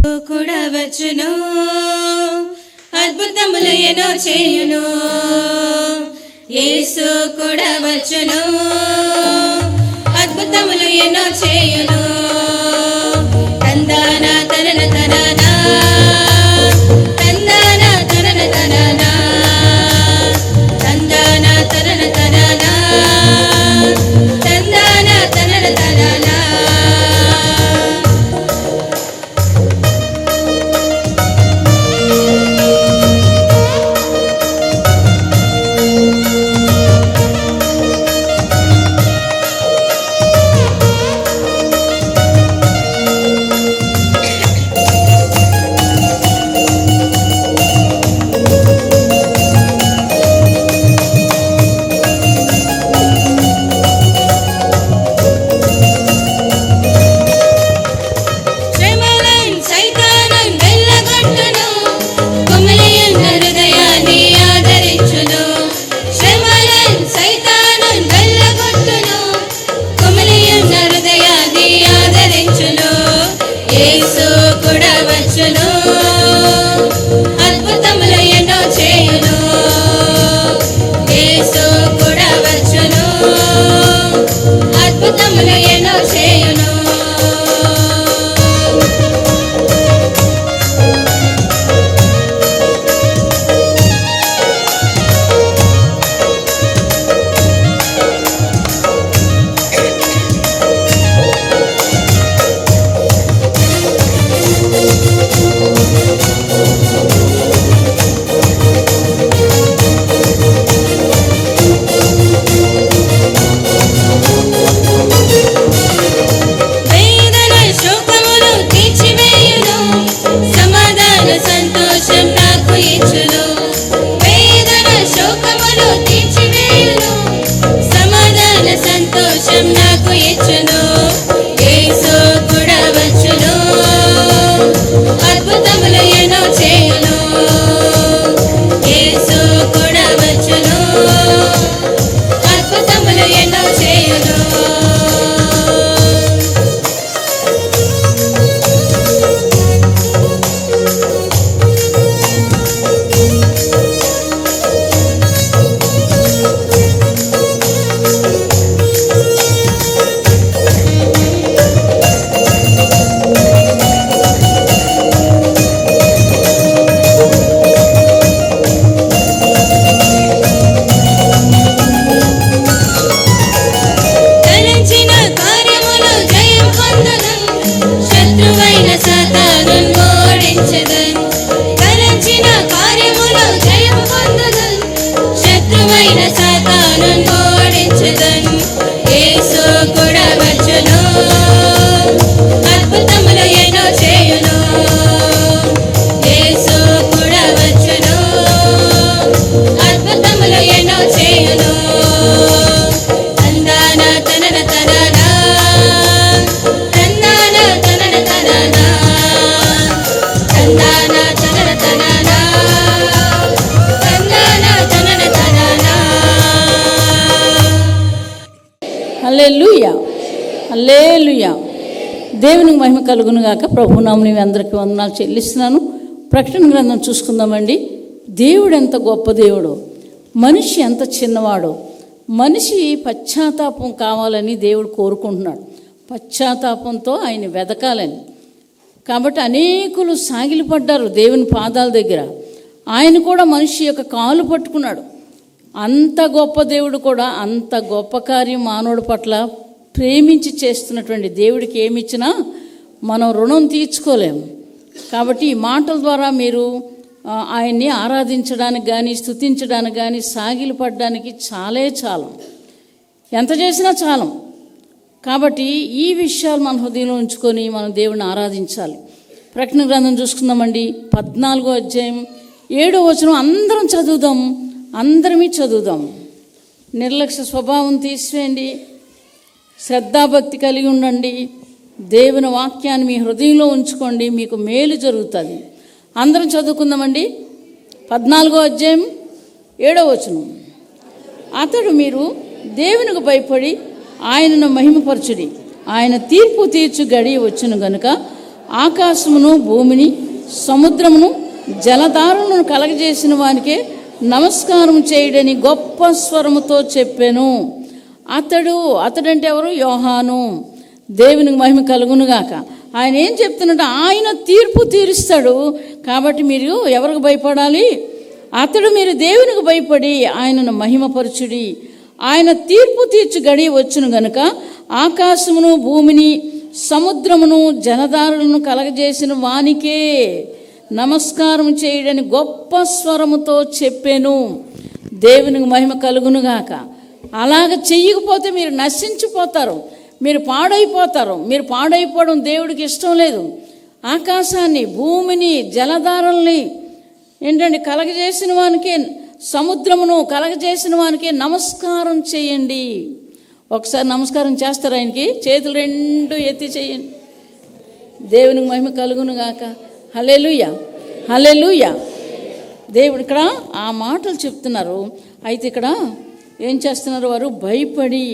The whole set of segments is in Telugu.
కూడా వచ్చును, అద్భుతములు ఎన్నో చేయును. యేసు కూడా వచ్చును, అద్భుతములు ఎన్నో చేయును. తందాన తనన తననా, తందాన తనన తననా, తందాన తనన తననా, తందాన తనన తననా. హల్లెలూయా, హల్లెలూయా. దేవునికి మహిమ కలుగును గాక. ప్రభునామమున మీ అందరికీ వందనాలు చెల్లిస్తున్నాను. ప్రకటన గ్రంథం చూసుకుందామండి. దేవుడు ఎంత గొప్ప దేవుడో, మనిషి ఎంత చిన్నవాడో. మనిషి పశ్చాత్తాపం కావాలని దేవుడు కోరుకుంటున్నాడు. పశ్చాత్తాపంతో ఆయన వెదకాలని. కాబట్టి అనేకులు సాగిలపడ్డారు దేవుని పాదాల దగ్గర. ఆయన కూడా మనిషి యొక్క కాలు పట్టుకున్నాడు. అంత గొప్ప దేవుడు కూడా అంత గొప్ప కార్యం మానవుడి పట్ల ప్రేమించి చేస్తున్నటువంటి దేవుడికి ఏమిచ్చినా మనం రుణం తీర్చుకోలేము. కాబట్టి ఈ మాటల ద్వారా మీరు ఆయన్ని ఆరాధించడానికి కానీ స్తుతించడానికి కానీ సాగిలపడడానికి చాలు. ఎంత చేసినా చాలం. కాబట్టి ఈ విషయాలు మన హృదయంలో ఉంచుకొని మనం దేవుడిని ఆరాధించాలి. ప్రకటన గ్రంథం చూసుకుందామండి. 14వ అధ్యాయం 7వ వచనం అందరం చదువుదాం. అందరమీ చదువుదాం. నిర్లక్ష్య స్వభావం తీసివేయండి, శ్రద్ధాభక్తి కలిగి ఉండండి. దేవుని వాక్యాన్ని మీ హృదయంలో ఉంచుకోండి, మీకు మేలు జరుగుతుంది. అందరం చదువుకుందామండి. 14వ అధ్యాయం 7వ వచనం. అతడు మీరు దేవునికి భయపడి ఆయనను మహిమపరచుడి. ఆయన తీర్పు తీర్చు గడియ వచ్చును గనుక ఆకాశమును భూమిని సముద్రమును జలధారలను కలగజేసిన వానికే నమస్కారం చేయడని గొప్ప స్వరముతో చెప్పాను. అతడంటే ఎవరు? యోహాను. దేవునికి మహిమ కలుగునుగాక. ఆయన ఏం చెప్తున్నట్టు, ఆయన తీర్పు తీరుస్తాడు. కాబట్టి మీరు ఎవరికి భయపడాలి? మీరు దేవునికి భయపడి ఆయనను మహిమపరచుడి. ఆయన తీర్పు తీర్చి గడియ వచ్చును గనుక ఆకాశమును భూమిని సముద్రమును జలధారలను కలగజేసిన వానికే నమస్కారం చేయడని గొప్ప స్వరముతో చెప్పాను. దేవునికి మహిమ కలుగునుగాక. అలాగ చెయ్యకపోతే మీరు నశించిపోతారు, మీరు పాడైపోతారు. మీరు పాడైపోవడం దేవుడికి ఇష్టం లేదు. ఆకాశాన్ని, భూమిని, జలధారల్ని కలగజేసిన వానికే, సముద్రమును కలగజేసిన వానికే నమస్కారం చేయండి. ఒకసారి నమస్కారం చేస్తారు ఆయనకి. చేతులు రెండు ఎత్తి చేయండి. దేవునికి మహిమ కలుగునుగాక. హల్లెలూయా, హల్లెలూయా. దేవుడు ఇక్కడ ఆ మాటలు చెప్తున్నారు. అయితే ఇక్కడ ఏం చేస్తున్నారు? వారు భయపడి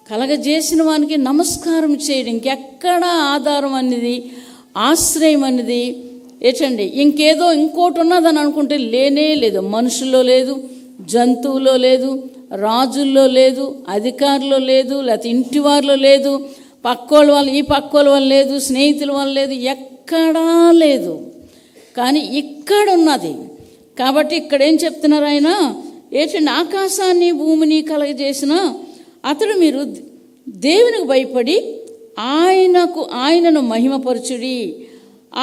కలగజేసిన వానికి నమస్కారం చేయడం. ఇంకెక్కడ ఆధారం అనేది, ఆశ్రయం అనేది ఇంకేదో ఇంకోటి ఉన్నదని అనుకుంటే లేనే లేదు. మనుషుల్లో లేదు, జంతువులో లేదు, రాజుల్లో లేదు, అధికారులో లేదు, లేకపోతే ఇంటి వారిలో లేదు, పక్కోళ్ళ వాళ్ళు, ఈ పక్కోళ్ళ వాళ్ళు లేదు, స్నేహితుల వాళ్ళు లేదు, ఎక్కడా లేదు. కానీ ఇక్కడ ఉన్నది. కాబట్టి ఇక్కడ ఏం చెప్తున్నారు ఆయన? ఆకాశాన్ని భూమిని కలగజేసిన మీరు దేవునికి భయపడి ఆయనను మహిమపరచుడి.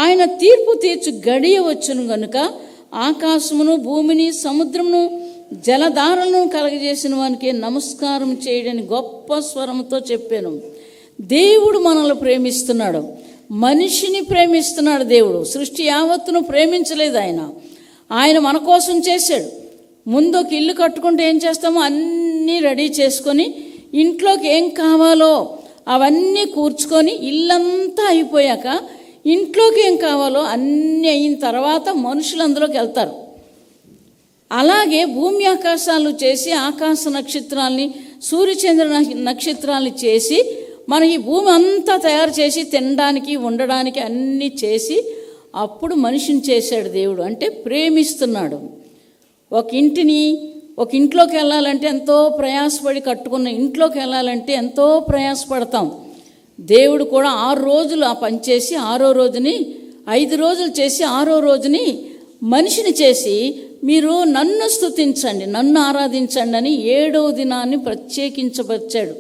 ఆయన తీర్పు తీర్చు గడియ వచ్చును గనుక ఆకాశమును భూమిని సముద్రమును జలధారలను కలగజేసిన వానికి నమస్కారం చేయడని గొప్ప స్వరంతో చెప్పాను. దేవుడు మనల్ని ప్రేమిస్తున్నాడు, మనిషిని ప్రేమిస్తున్నాడు. దేవుడు సృష్టి యావత్తును ప్రేమించలేదు. ఆయన మన కోసం చేశాడు. ముందు ఒక ఇల్లు కట్టుకుంటే ఏం చేస్తామో అన్నీ రెడీ చేసుకొని, ఇంట్లోకి ఏం కావాలో అవన్నీ కూర్చుకొని, ఇల్లంతా అయిపోయాక ఇంట్లోకి ఏం కావాలో అన్నీ అయిన తర్వాత మనుషులు అందులోకి వెళ్తారు. అలాగే భూమి ఆకాశాలు చేసి, ఆకాశ నక్షత్రాల్ని, సూర్యచంద్ర నక్షత్రాల్ని చేసి, మన ఈ భూమి అంతా తయారు చేసి తినడానికి, ఉండడానికి అన్నీ చేసి అప్పుడు మనిషిని చేశాడు దేవుడు. అంటే ప్రేమిస్తున్నాడు. ఒక ఇంట్లోకి వెళ్ళాలంటే ఎంతో ప్రయాసపడి కట్టుకున్న ఇంట్లోకి వెళ్ళాలంటే ఎంతో ప్రయాసపడతాం. దేవుడు కూడా 6 రోజులు ఆ పని చేసి 6వ రోజుని 5 రోజులు చేసి 6వ రోజుని మనిషిని చేసి, మీరు నన్ను స్తుతించండి, నన్ను ఆరాధించండి అని 7వ దినాన్ని ప్రత్యేకించబచ్చాడు.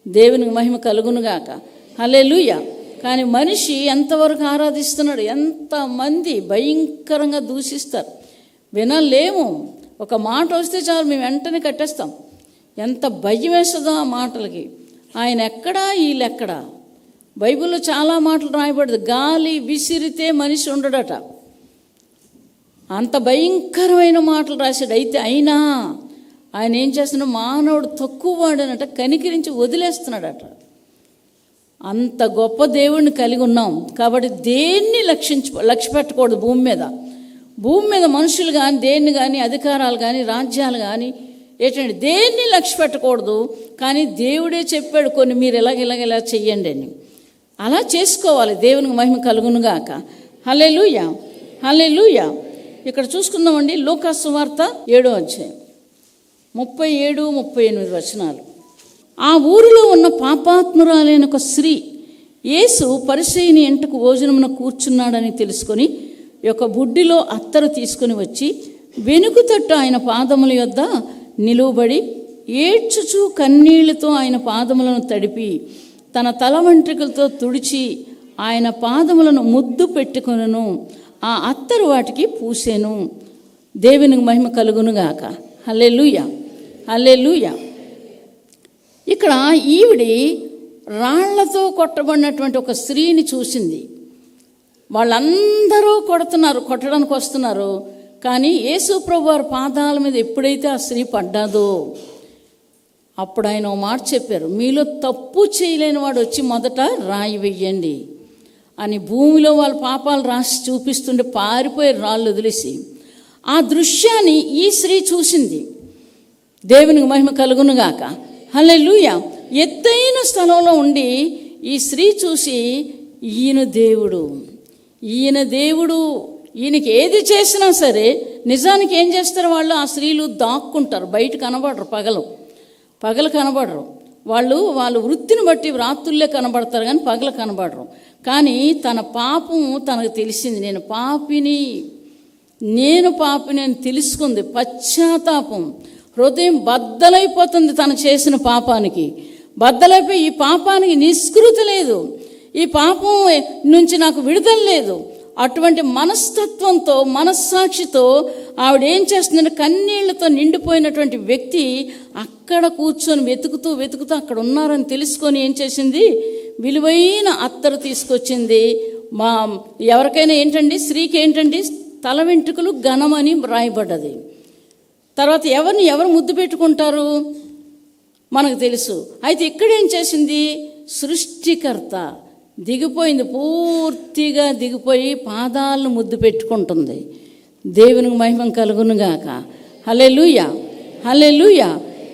దేవునికి మహిమ కలుగునుగాక. హల్లెలూయా. కానీ మనిషి ఎంతవరకు ఆరాధిస్తున్నాడు? ఎంతమంది భయంకరంగా దూషిస్తారు, వినలేము. ఒక మాట వస్తే చాలు మేము వెంటనే కట్టేస్తాం. ఎంత భయం వేస్తుందో ఆ మాటలకి. ఆయన ఎక్కడా, వీళ్ళెక్కడా. బైబిల్లో చాలా మాటలు రాయబడదు. గాలి విసిరితే మనిషి ఉండడట. అంత భయంకరమైన మాటలు రాశాడు. అయితే అయినా ఆయన ఏం చేస్తున్నాడు? మానవుడు తక్కువ వాడనట కనికరించి వదిలేస్తున్నాడట. అంత గొప్ప దేవుడిని కలిగి ఉన్నాం. కాబట్టి దేన్ని లక్ష్య పెట్టకూడదు. భూమి మీద మనుషులు కానీ, దేన్ని కానీ, అధికారాలు కానీ, రాజ్యాలు కానీ దేన్ని లక్ష్య పెట్టకూడదు. కానీ దేవుడే చెప్పాడు కొన్ని, మీరు ఇలా చెయ్యండి అని. అలా చేసుకోవాలి. దేవునికి మహిమ కలుగునుగాక. హల్లెలూయా, హల్లెలూయా. ఇక్కడ చూసుకుందామండి. లూకా సువార్త 7వ అధ్యాయం 37-38 వచనాలు. ఆ ఊరిలో ఉన్న పాపాత్మురాలైన ఒక స్త్రీ యేసు పరిసయ్యుని ఇంటికి భోజనమున కూర్చున్నాడని తెలుసుకొని ఒక బుడ్డిలో అత్తరు తీసుకుని వచ్చి వెనుక తట్టు ఆయన పాదముల యొద్ద నిలువబడి ఏడ్చుచు కన్నీళ్లతో ఆయన పాదములను తడిపి తన తల వెంట్రుకలతో తుడిచి ఆయన పాదములను ముద్దు పెట్టుకొనెను. ఆ అత్తరు వాటికి పూసెను. దేవునికి మహిమ కలుగునుగాక. హల్లెలూయా, హల్లెలూయా. ఇక్కడ ఈవిడి రాళ్లతో కొట్టబడినటువంటి ఒక స్త్రీని చూసింది. వాళ్ళందరూ కొట్టడానికి వస్తున్నారు. కానీ యేసు ప్రభు వారి పాదాల మీద ఎప్పుడైతే ఆ స్త్రీ పడ్డాదో అప్పుడు ఆయన ఓ మాట చెప్పారు, మీలో తప్పు చేయలేని వాడు వచ్చి మొదట రాయి వెయ్యండి అని. భూమిలో వాళ్ళ పాపాలు రాసి చూపిస్తుంటే పారిపోయే రాళ్ళు వదిలేసి ఆ దృశ్యాన్ని ఈ స్త్రీ చూసింది. దేవునికి మహిమ కలుగునుగాక. హల్లెలూయా. ఎత్తైన స్థలంలో ఉండి ఈ స్త్రీ చూసి ఈయన దేవుడు ఈయనకి ఏది చేసినా సరే నిజానికి ఏం చేస్తారు వాళ్ళు? ఆ స్త్రీలు దాక్కుంటారు, బయట కనబడరు, పగలు కనబడరు. వాళ్ళు వృత్తిని బట్టి రాత్రుల్లే కనబడతారు కానీ పగలు కనబడరు. కానీ తన పాపం తనకు తెలిసింది. నేను పాపిని అని తెలుసుకుంది. పశ్చాత్తాపం, హృదయం బద్దలైపోతుంది తను చేసిన పాపానికి. బద్దలైపోయి ఈ పాపానికి నిష్కృతి లేదు, ఈ పాపం నుంచి నాకు విడుదల లేదు. అటువంటి మనస్తత్వంతో, మనస్సాక్షితో ఆవిడ ఏం చేస్తుందంటే కన్నీళ్లతో నిండిపోయినటువంటి వ్యక్తి అక్కడ కూర్చొని వెతుకుతూ అక్కడ ఉన్నారని తెలుసుకొని ఏం చేసింది? విలువైన అత్తరు తీసుకొచ్చింది. ఎవరికైనా ఏంటండి, స్త్రీకి ఏంటండి, తల వెంట్రుకలు ఘనమని రాయబడ్డది. తర్వాత ఎవరు ముద్దు పెట్టుకుంటారు మనకు తెలుసు. అయితే ఇక్కడ ఏం చేసింది? సృష్టికర్త దిగిపోయింది, పూర్తిగా దిగిపోయి పాదాలను ముద్దు పెట్టుకుంటుంది. దేవునికి మహిమ కలుగునుగాక. హల్లెలూయా, హల్లెలూయా.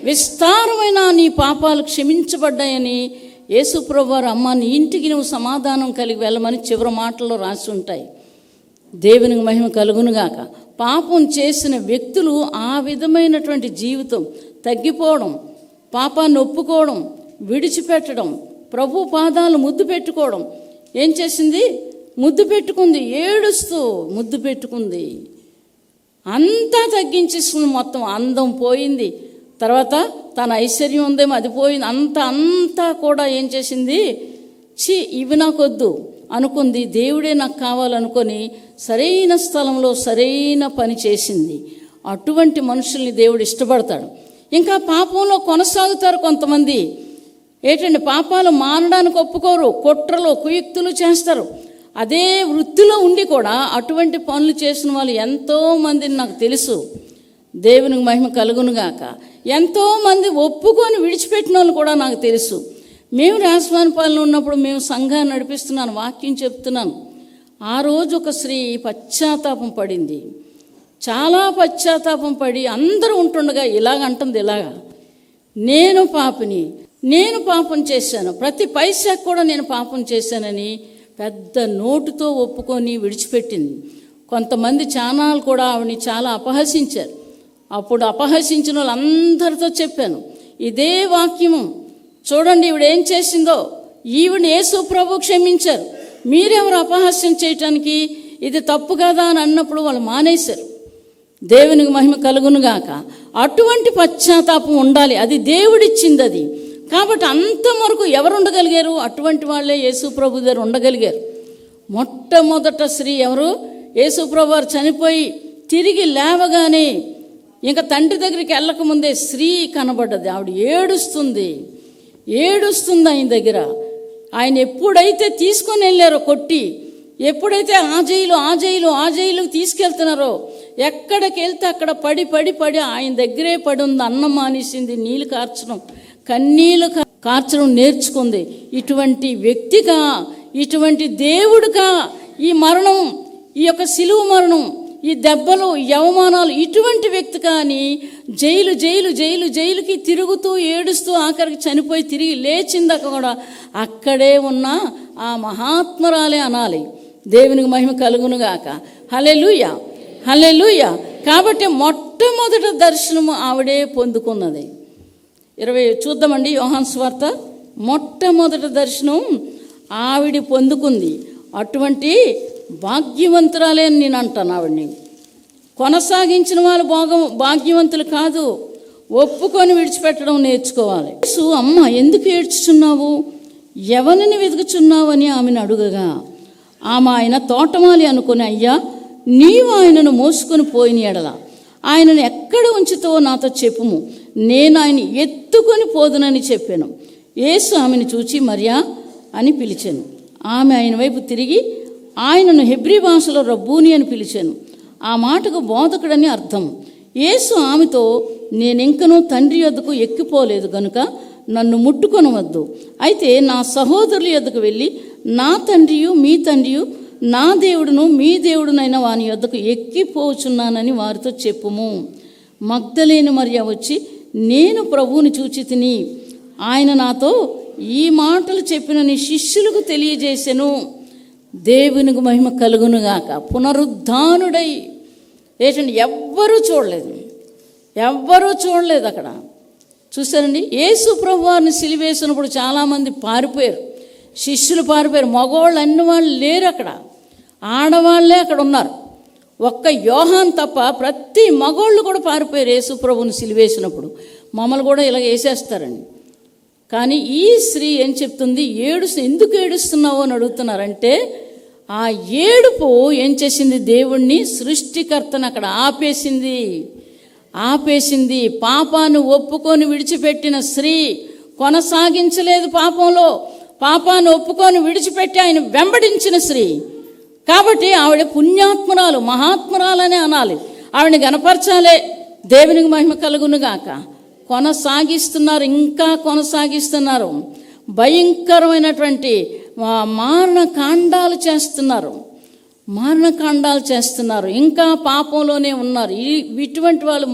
విస్తారమైన నీ పాపాలు క్షమించబడ్డాయని యేసుప్రభువు వారు, అమ్మ నీ ఇంటికి నువ్వు సమాధానం కలిగి వెళ్ళమని చివరి మాటల్లో రాసి ఉంటాయి. దేవునికి మహిమ కలుగునుగాక. పాపం చేసిన వ్యక్తులు ఆ విధమైనటువంటి జీవితం, తగ్గిపోవడం, పాపాన్ని ఒప్పుకోవడం, విడిచిపెట్టడం, ప్రభు పాదాలు ముద్దు పెట్టుకోవడం. ఏం చేసింది? ముద్దు పెట్టుకుంది, ఏడుస్తూ ముద్దు పెట్టుకుంది. అంతా తగ్గించేసుకుంది, మొత్తం అందం పోయింది. తర్వాత తన ఐశ్వర్యం ఉందేమో అది పోయింది. అంతా కూడా ఏం చేసింది? ఇవి నాకొద్దు అనుకుంది. దేవుడే నాకు కావాలనుకొని సరైన స్థలంలో సరైన పని చేసింది. అటువంటి మనుషుల్ని దేవుడు ఇష్టపడతాడు. ఇంకా పాపంలో కొనసాగుతారు కొంతమంది. ఏంటంటే పాపాలు మానడానికి ఒప్పుకోరు, కుట్రలు కుయుక్తులు చేస్తారు. అదే వృత్తిలో ఉండి కూడా అటువంటి పనులు చేసిన వాళ్ళు ఎంతోమందిని నాకు తెలుసు. దేవునికి మహిమ కలుగునుగాక. ఎంతోమంది ఒప్పుకొని విడిచిపెట్టిన వాళ్ళు కూడా నాకు తెలుసు. మేము రాజమానపాలెంలో ఉన్నప్పుడు మేము సంఘాన్ని నడిపిస్తున్నాను, వాక్యం చెప్తున్నాను. ఆ రోజు ఒక స్త్రీ పశ్చాత్తాపం పడింది, చాలా పశ్చాత్తాపం పడి అందరూ ఉంటుండగా ఇలాగంటుంది, నేను పాపం చేశాను, ప్రతి పైసాకు కూడా నేను పాపం చేశానని పెద్ద నోటుతో ఒప్పుకొని విడిచిపెట్టింది. కొంతమంది చానాలు కూడా ఆవిడని చాలా అపహసించారు. అప్పుడు అపహసించిన వాళ్ళందరితో చెప్పాను ఇదే వాక్యము. చూడండి ఈవిడ ఏం చేసిందో, ఈవిడ యేసు ప్రభు క్షమించారు, మీరెవరు అపహాస్యం చేయటానికి, ఇది తప్పు కదా అని అన్నప్పుడు వాళ్ళు మానేశారు. దేవునికి మహిమ కలుగునుగాక. అటువంటి పశ్చాత్తాపం ఉండాలి, అది దేవుడిచ్చింది అది. కాబట్టి అంతవరకు ఎవరు ఉండగలిగారు? అటువంటి వాళ్ళే యేసు ప్రభు దగ్గర ఉండగలిగారు. మొట్టమొదట స్త్రీ ఎవరు? యేసు ప్రభు వారు చనిపోయి తిరిగి లేవగానే ఇంకా తండ్రి దగ్గరికి వెళ్ళకముందే స్త్రీ కనబడ్డది. ఆవిడ ఏడుస్తుంది ఆయన దగ్గర. ఆయన ఎప్పుడైతే తీసుకొని వెళ్ళారో కొట్టి, ఎప్పుడైతే ఆ జైలుకి తీసుకెళ్తున్నారో, ఎక్కడికి వెళ్తే అక్కడ పడి ఆయన దగ్గరే పడి ఉంది. అన్నం మానేసింది, నీళ్ళు కార్చడం, కన్నీళ్ళు కార్చడం నేర్చుకుంది. ఇటువంటి వ్యక్తిగా, ఇటువంటి దేవుడుగా ఈ మరణం, ఈ యొక్క సిలువ మరణం, ఈ దెబ్బలు, ఈ అవమానాలు, ఇటువంటి వ్యక్తి కానీ జైలుకి తిరుగుతూ ఏడుస్తూ ఆఖరికి చనిపోయి తిరిగి లేచిందాక కూడా అక్కడే ఉన్న ఆ మహాత్మురాలే అనాలి. దేవునికి మహిమ కలుగునుగాక. హల్లెలూయా, హల్లెలూయా. కాబట్టి మొట్టమొదట దర్శనము ఆవిడే పొందుకున్నది. 20 చూద్దామండి, యోహాను సువార్త. మొట్టమొదటి దర్శనం ఆవిడ పొందుకుంది. అటువంటి భాగ్యవంతురాలే అని నేను అంటాను ఆవిడ్ని. కొనసాగించిన వాళ్ళు భాగ్యవంతులు కాదు, ఒప్పుకొని విడిచిపెట్టడం నేర్చుకోవాలి. అమ్మ ఎందుకు ఏడ్చుచున్నావు, ఎవరిని వెతుకుచున్నావు అని ఆమెను అడుగగా, ఆయన తోటమాలి అనుకుని, అయ్యా నీవు ఆయనను మోసుకొని పోయిన ఎడల ఆయనను ఎక్కడ ఉంచుతావో నాతో చెప్పుము, నేను ఆయన ఎత్తుకొని పోదునని చెప్పాను. యేసు ఆమెను చూచి మరియా అని పిలిచాను. ఆమె ఆయన వైపు తిరిగి ఆయనను హెబ్రీ భాషలో రబ్బూని అని పిలిచాను. ఆ మాటకు బోధకుడని అర్థం. యేసు ఆమెతో, నేనింకనూ తండ్రి యొద్దకు ఎక్కిపోలేదు గనుక నన్ను ముట్టుకొనవద్దు. అయితే నా సహోదరుల యొద్దకు వెళ్ళి నా తండ్రియు మీ తండ్రియు, నా దేవుడును మీ దేవుడునైన వాని యొద్దకు ఎక్కిపోచున్నానని వారితో చెప్పుము. మగ్దలేని మరియ వచ్చి, నేను ప్రభువుని చూచి తిని ఆయన నాతో ఈ మాటలు చెప్పిన నీ శిష్యులకు తెలియజేసెను. దేవునికి మహిమ కలుగునుగాక. పునరుద్ధానుడై ఏంటండి, ఎవ్వరూ చూడలేదు అక్కడ. చూసారండి, యేసు ప్రభువారిని సిలువేసినప్పుడు చాలామంది పారిపోయారు, శిష్యులు పారిపోయారు. మగవాళ్ళు అన్ని వాళ్ళు లేరు అక్కడ, ఆడవాళ్ళే అక్కడ ఉన్నారు. ఒక్క యోహాన్ తప్ప ప్రతి మగవాళ్ళు కూడా పారిపోయారు యేసు ప్రభువుని సిలువేసినప్పుడు. మమ్మల్ని కూడా ఇలా వేసేస్తారండి. కానీ ఈ స్త్రీ ఏం చెప్తుంది, ఎందుకు ఏడుస్తున్నావు అని అడుగుతున్నారంటే, ఆ ఏడుపు ఏం చేసింది, దేవుణ్ణి సృష్టికర్తను అక్కడ ఆపేసింది. పాపాన్ని ఒప్పుకొని విడిచిపెట్టిన స్త్రీ కొనసాగించలేదు పాపంలో. పాపాన్ని ఒప్పుకొని విడిచిపెట్టి ఆయన వెంబడించిన స్త్రీ కాబట్టి ఆవిడ పుణ్యాత్మురాలు, మహాత్మురాలనే అనాలి. ఆవిడని గనపరచాలే. దేవునికి మహిమ కలుగునుగాక. ఇంకా కొనసాగిస్తున్నారు. భయంకరమైనటువంటి మారణకాండాలు చేస్తున్నారు. ఇంకా పాపంలోనే ఉన్నారు. ఇటువంటి వాళ్ళు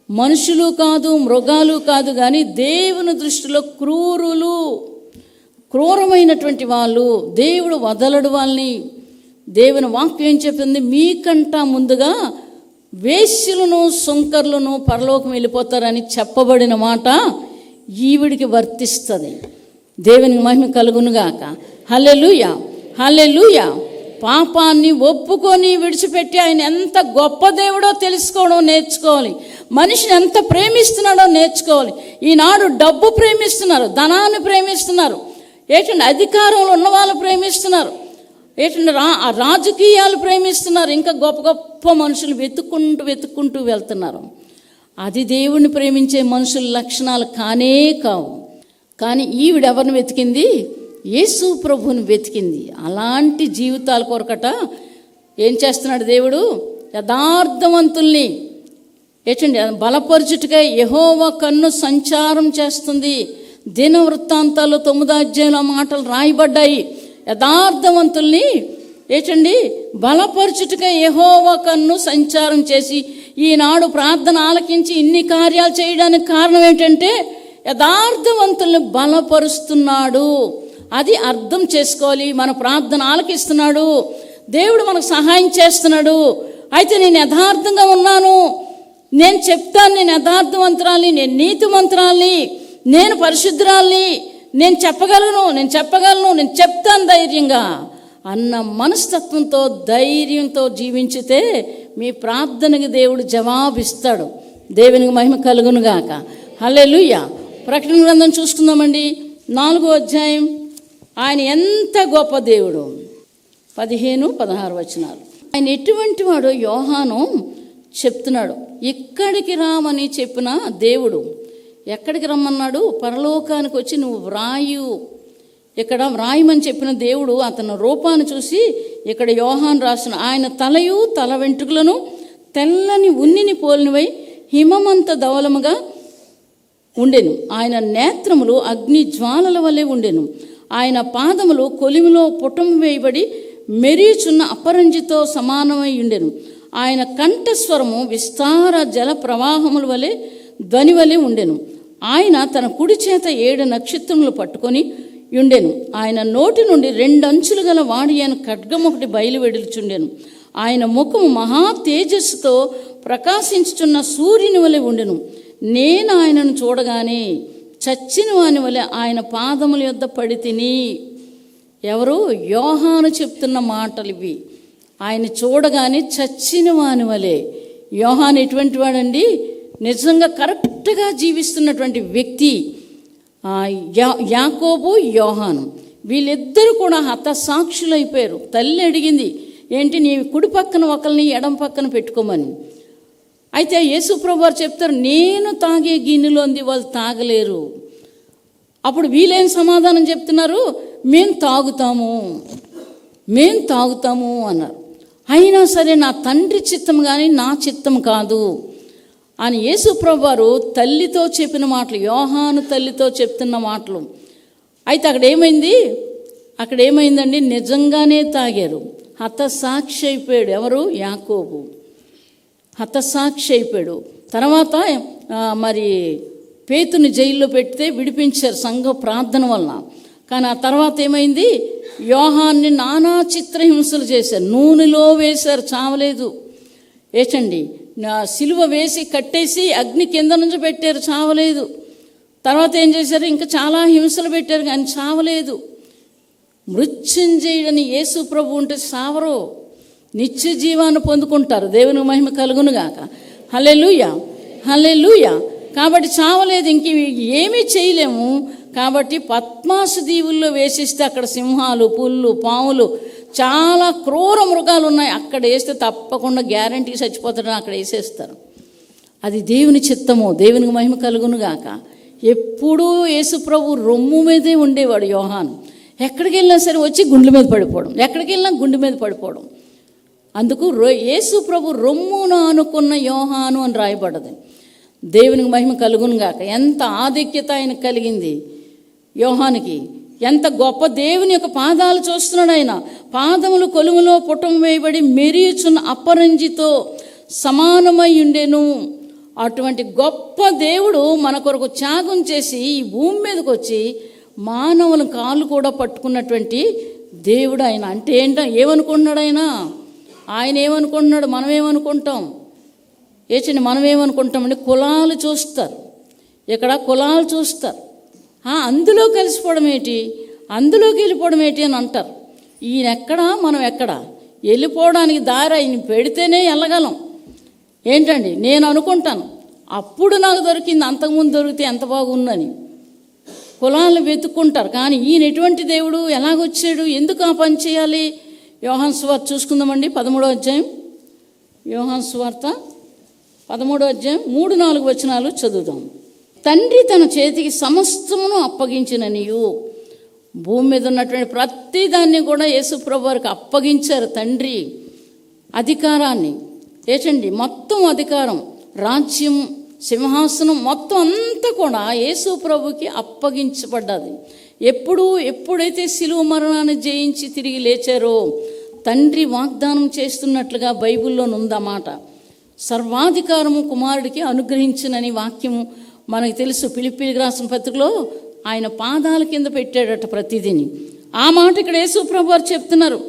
మనుషులు కాదు, మృగాలు కాదు, కానీ దేవుని దృష్టిలో క్రూరమైనటువంటి వాళ్ళు. దేవుడు వదలడు వాళ్ళని. దేవుని వాక్యం ఏం చెప్తుంది, మీకంట ముందుగా వేశ్యలను సుంకర్లను పరలోకం వెళ్ళిపోతారని చెప్పబడిన మాట ఈవిడికి వర్తిస్తుంది. దేవునికి మహిమ కలుగునుగాక. హల్లెలూయా. పాపాన్ని ఒప్పుకొని విడిచిపెట్టి ఆయన ఎంత గొప్ప దేవుడో తెలుసుకోవడం నేర్చుకోవాలి. మనిషిని ఎంత ప్రేమిస్తున్నాడో నేర్చుకోవాలి. ఈనాడు డబ్బు ప్రేమిస్తున్నారు, ధనాన్ని ప్రేమిస్తున్నారు, అధికారంలో ఉన్న వాళ్ళు ప్రేమిస్తున్నారు, రాజకీయాలు ప్రేమిస్తున్నారు, ఇంకా గొప్ప గొప్ప మనుషులు వెతుక్కుంటూ వెళ్తున్నారు. అది దేవుణ్ణి ప్రేమించే మనుషుల లక్షణాలు కానే కావు. కానీ ఈవిడెవరిని వెతికింది, యేసు ప్రభువుని వెతికింది. అలాంటి జీవితాల కొరకట ఏం చేస్తున్నాడు దేవుడు, యథార్థవంతుల్ని బలపరచుటకై యెహోవా కన్ను సంచారం చేస్తుంది. దిన వృత్తాంతాలు 9వ అధ్యాయంలో మాటలు రాయబడ్డాయి. యథార్థవంతుల్ని బలపరచుటకై యెహోవా కన్ను సంచారం చేసి ఈనాడు ప్రార్థన ఆలకించి ఇన్ని కార్యాలు చేయడానికి కారణం ఏంటంటే యథార్థవంతుల్ని బలపరుస్తున్నాడు. అది అర్థం చేసుకోవాలి. మన ప్రార్థన ఆలకిస్తున్నాడు, దేవుడు మనకు సహాయం చేస్తున్నాడు. అయితే నేను యథార్థంగా ఉన్నాను, నేను చెప్తాను, నేను యథార్థవంతురాల్ని, నేను నీతిమంతురాల్ని, నేను పరిశుద్ధురాల్ని, నేను చెప్పగలను, నేను చెప్తాను ధైర్యంగా అన్న మనస్తత్వంతో ధైర్యంతో జీవించితే మీ ప్రార్థనకి దేవుడు జవాబిస్తాడు. దేవునికి మహిమ కలుగునుగాక. హల్లెలూయా. ప్రకటన గ్రంథం చూసుకుందామండి, 4వ అధ్యాయం. ఆయన ఎంత గొప్ప దేవుడు. 15-16 వచనాలు. ఆయన ఎటువంటి వాడో యోహాను చెప్తున్నాడు. ఇక్కడికి రామని చెప్పిన దేవుడు ఎక్కడికి రమ్మన్నాడు, పరలోకానికి వచ్చి నువ్వు వ్రాయు, ఇక్కడ వ్రాయమని చెప్పిన దేవుడు అతని రూపాన్ని చూసి ఇక్కడ యోహాను రాసిన, ఆయన తల వెంట్రుకలను తెల్లని ఉన్నిని పోలినవై హిమమంత ధవలముగా ఉండెను. ఆయన నేత్రములు అగ్ని జ్వాలల వలె ఉండెను. ఆయన పాదములు కొలిమిలో పుటము వేయబడి మెరీచున్న అపరంజితో సమానమై ఉండెను. ఆయన కంఠస్వరము విస్తార జల ప్రవాహముల వలె ధ్వని వలె ఉండెను. ఆయన తన కుడి చేత 7 నక్షత్రములు పట్టుకొని ఉండెను. ఆయన నోటి నుండి 2 అంచులు గల వాడి అయిన ఖడ్గం ఒకటి బయలువెడుచుండెను. ఆయన ముఖము మహా తేజస్సుతో ప్రకాశించుచున్న సూర్యుని వలె ఉండెను. నేను ఆయనను చూడగానే చచ్చిన వాని వలె ఆయన పాదముల యొద్ద పడి తిని. ఎవరు? యోహాను చెప్తున్న మాటలు ఇవి. ఆయన చూడగానే చచ్చిన వాని వలె. యోహాను ఎటువంటి వాడండి? నిజంగా కరెక్ట్గా జీవిస్తున్నటువంటి వ్యక్తి. యాకోబు, యోహాను వీళ్ళిద్దరూ కూడా హతసాక్షులైపోయారు. తల్లి అడిగింది, ఏంటి నీ కుడి పక్కన ఒకరిని ఎడం పక్కన పెట్టుకోమని. అయితే యేసుప్రభు వారు చెప్తారు, నేను తాగే గిన్నెలోంది వాళ్ళు తాగలేరు. అప్పుడు వీళ్ళేం సమాధానం చెప్తున్నారు, మేము తాగుతాము అన్నారు. అయినా సరే నా తండ్రి చిత్తం కానీ నా చిత్తం కాదు అని యేసుప్రభు వారు తల్లితో చెప్పిన మాటలు, యోహాను తల్లితో చెప్తున్న మాటలు. అయితే అక్కడ ఏమైందండి? నిజంగానే తాగారు. హతసాక్షి అయిపోయాడు. ఎవరు? యాకోబు హతసాక్షి అయిపోయాడు. తర్వాత మరి పేతుని జైల్లో పెడితే విడిపించారు సంఘ ప్రార్థన వలన. కానీ ఆ తర్వాత ఏమైంది? యోహాన్ని నానా చిత్రహింసలు చేశారు, నూనెలో వేశారు, చావలేదు. ఏచండి, సిలువ వేసి కట్టేసి అగ్ని కింద నుంచి పెట్టారు, చావలేదు. తర్వాత ఏం చేశారు? ఇంకా చాలా హింసలు పెట్టారు కానీ చావలేదు. మృత్యుంజయుడని యేసు ప్రభు ఉంటే సావరు, నిత్య జీవాన్ని పొందుకుంటారు. దేవుని మహిమ కలుగునుగాక. హల్లెలూయా, హల్లెలూయా. కాబట్టి చావలేదు, ఇంక ఏమీ చేయలేము. కాబట్టి పద్మాసు దీవుల్లో వేసిస్తే అక్కడ సింహాలు, పుళ్ళు, పాములు, చాలా క్రూర మృగాలు ఉన్నాయి. అక్కడ వేస్తే తప్పకుండా గ్యారంటీకి చచ్చిపోతాడని అక్కడ వేసేస్తారు. అది దేవుని చిత్తము. దేవునికి మహిమ కలుగునుగాక. ఎప్పుడూ యేసుప్రభు రొమ్ము మీదే ఉండేవాడు యోహాను. ఎక్కడికి వెళ్ళినా సరే వచ్చి గుండెల మీద పడిపోవడం, ఎక్కడికి వెళ్ళినా గుండె మీద పడిపోవడం. అందుకు యేసుప్రభు రొమ్మున అనుకున్న యోహాను అని రాయబడ్డది. దేవునికి మహిమ కలుగునుగాక. ఎంత ఆధిక్యత ఆయనకు కలిగింది యోహానికి, ఎంత గొప్ప దేవుని యొక్క పాదాలు చూస్తున్నాడు ఆయన. పాదములు కొలుములో పుటం వేయబడి మెరియుచున్న అపరంజితో సమానమై ఉండెను. అటువంటి గొప్ప దేవుడు మన కొరకు త్యాగం చేసి ఈ భూమి మీదకి వచ్చి మానవుల కాళ్ళు కూడా పట్టుకున్నటువంటి దేవుడు ఆయన. అంటే ఏమనుకుంటున్నాడు ఆయన? ఆయన ఏమనుకుంటున్నాడు? మనం ఏమనుకుంటాం? ఏచండి, మనం ఏమనుకుంటామండి? కులాలు చూస్తారు, ఇక్కడ కులాలు చూస్తారు. అందులో కలిసిపోవడం ఏంటి, అందులోకి వెళ్ళిపోవడం ఏంటి అని అంటారు. ఈయన ఎక్కడా, మనం ఎక్కడా? వెళ్ళిపోవడానికి దారి ఆయన పెడితేనే వెళ్ళగలం. ఏంటండి, నేను అనుకుంటాను అప్పుడు నాకు దొరికింది, అంతకుముందు దొరికితే ఎంత బాగుందని. కులాలను వెతుక్కుంటారు. కానీ ఈయన ఎటువంటి దేవుడు, ఎలాగొచ్చాడు, ఎందుకు ఆ పని చేయాలి? యోహాను సువార్త చూసుకుందామండి, 13వ అధ్యాయం. యోహాను సువార్త 13వ అధ్యాయం 3-4 వచనాలు చదువుదాం. తండ్రి తన చేతికి సమస్తమును అప్పగించిననియు. భూమి మీద ఉన్నటువంటి ప్రతి దాన్ని కూడా యేసుప్రభు వారికి అప్పగించారు తండ్రి. అధికారాన్ని ఏచండి, మొత్తం అధికారం, రాజ్యం, సింహాసనం మొత్తం అంతా కూడా యేసుప్రభుకి అప్పగించబడ్డది. ఎప్పుడైతే శిలువ మరణాన్ని జయించి తిరిగి లేచారో తండ్రి వాగ్దానం చేస్తున్నట్లుగా బైబిల్లోనుందన్నమాట. సర్వాధికారము కుమారుడికి అనుగ్రహించినని వాక్యము మనకు తెలుసు. ఫిలిప్పీయులకు రాసిన పత్రికలో ఆయన పాదాల కింద పెట్టాడట ప్రతిదిని. ఆ మాట ఇక్కడ యేసుప్రభు వారు చెప్తున్నారు.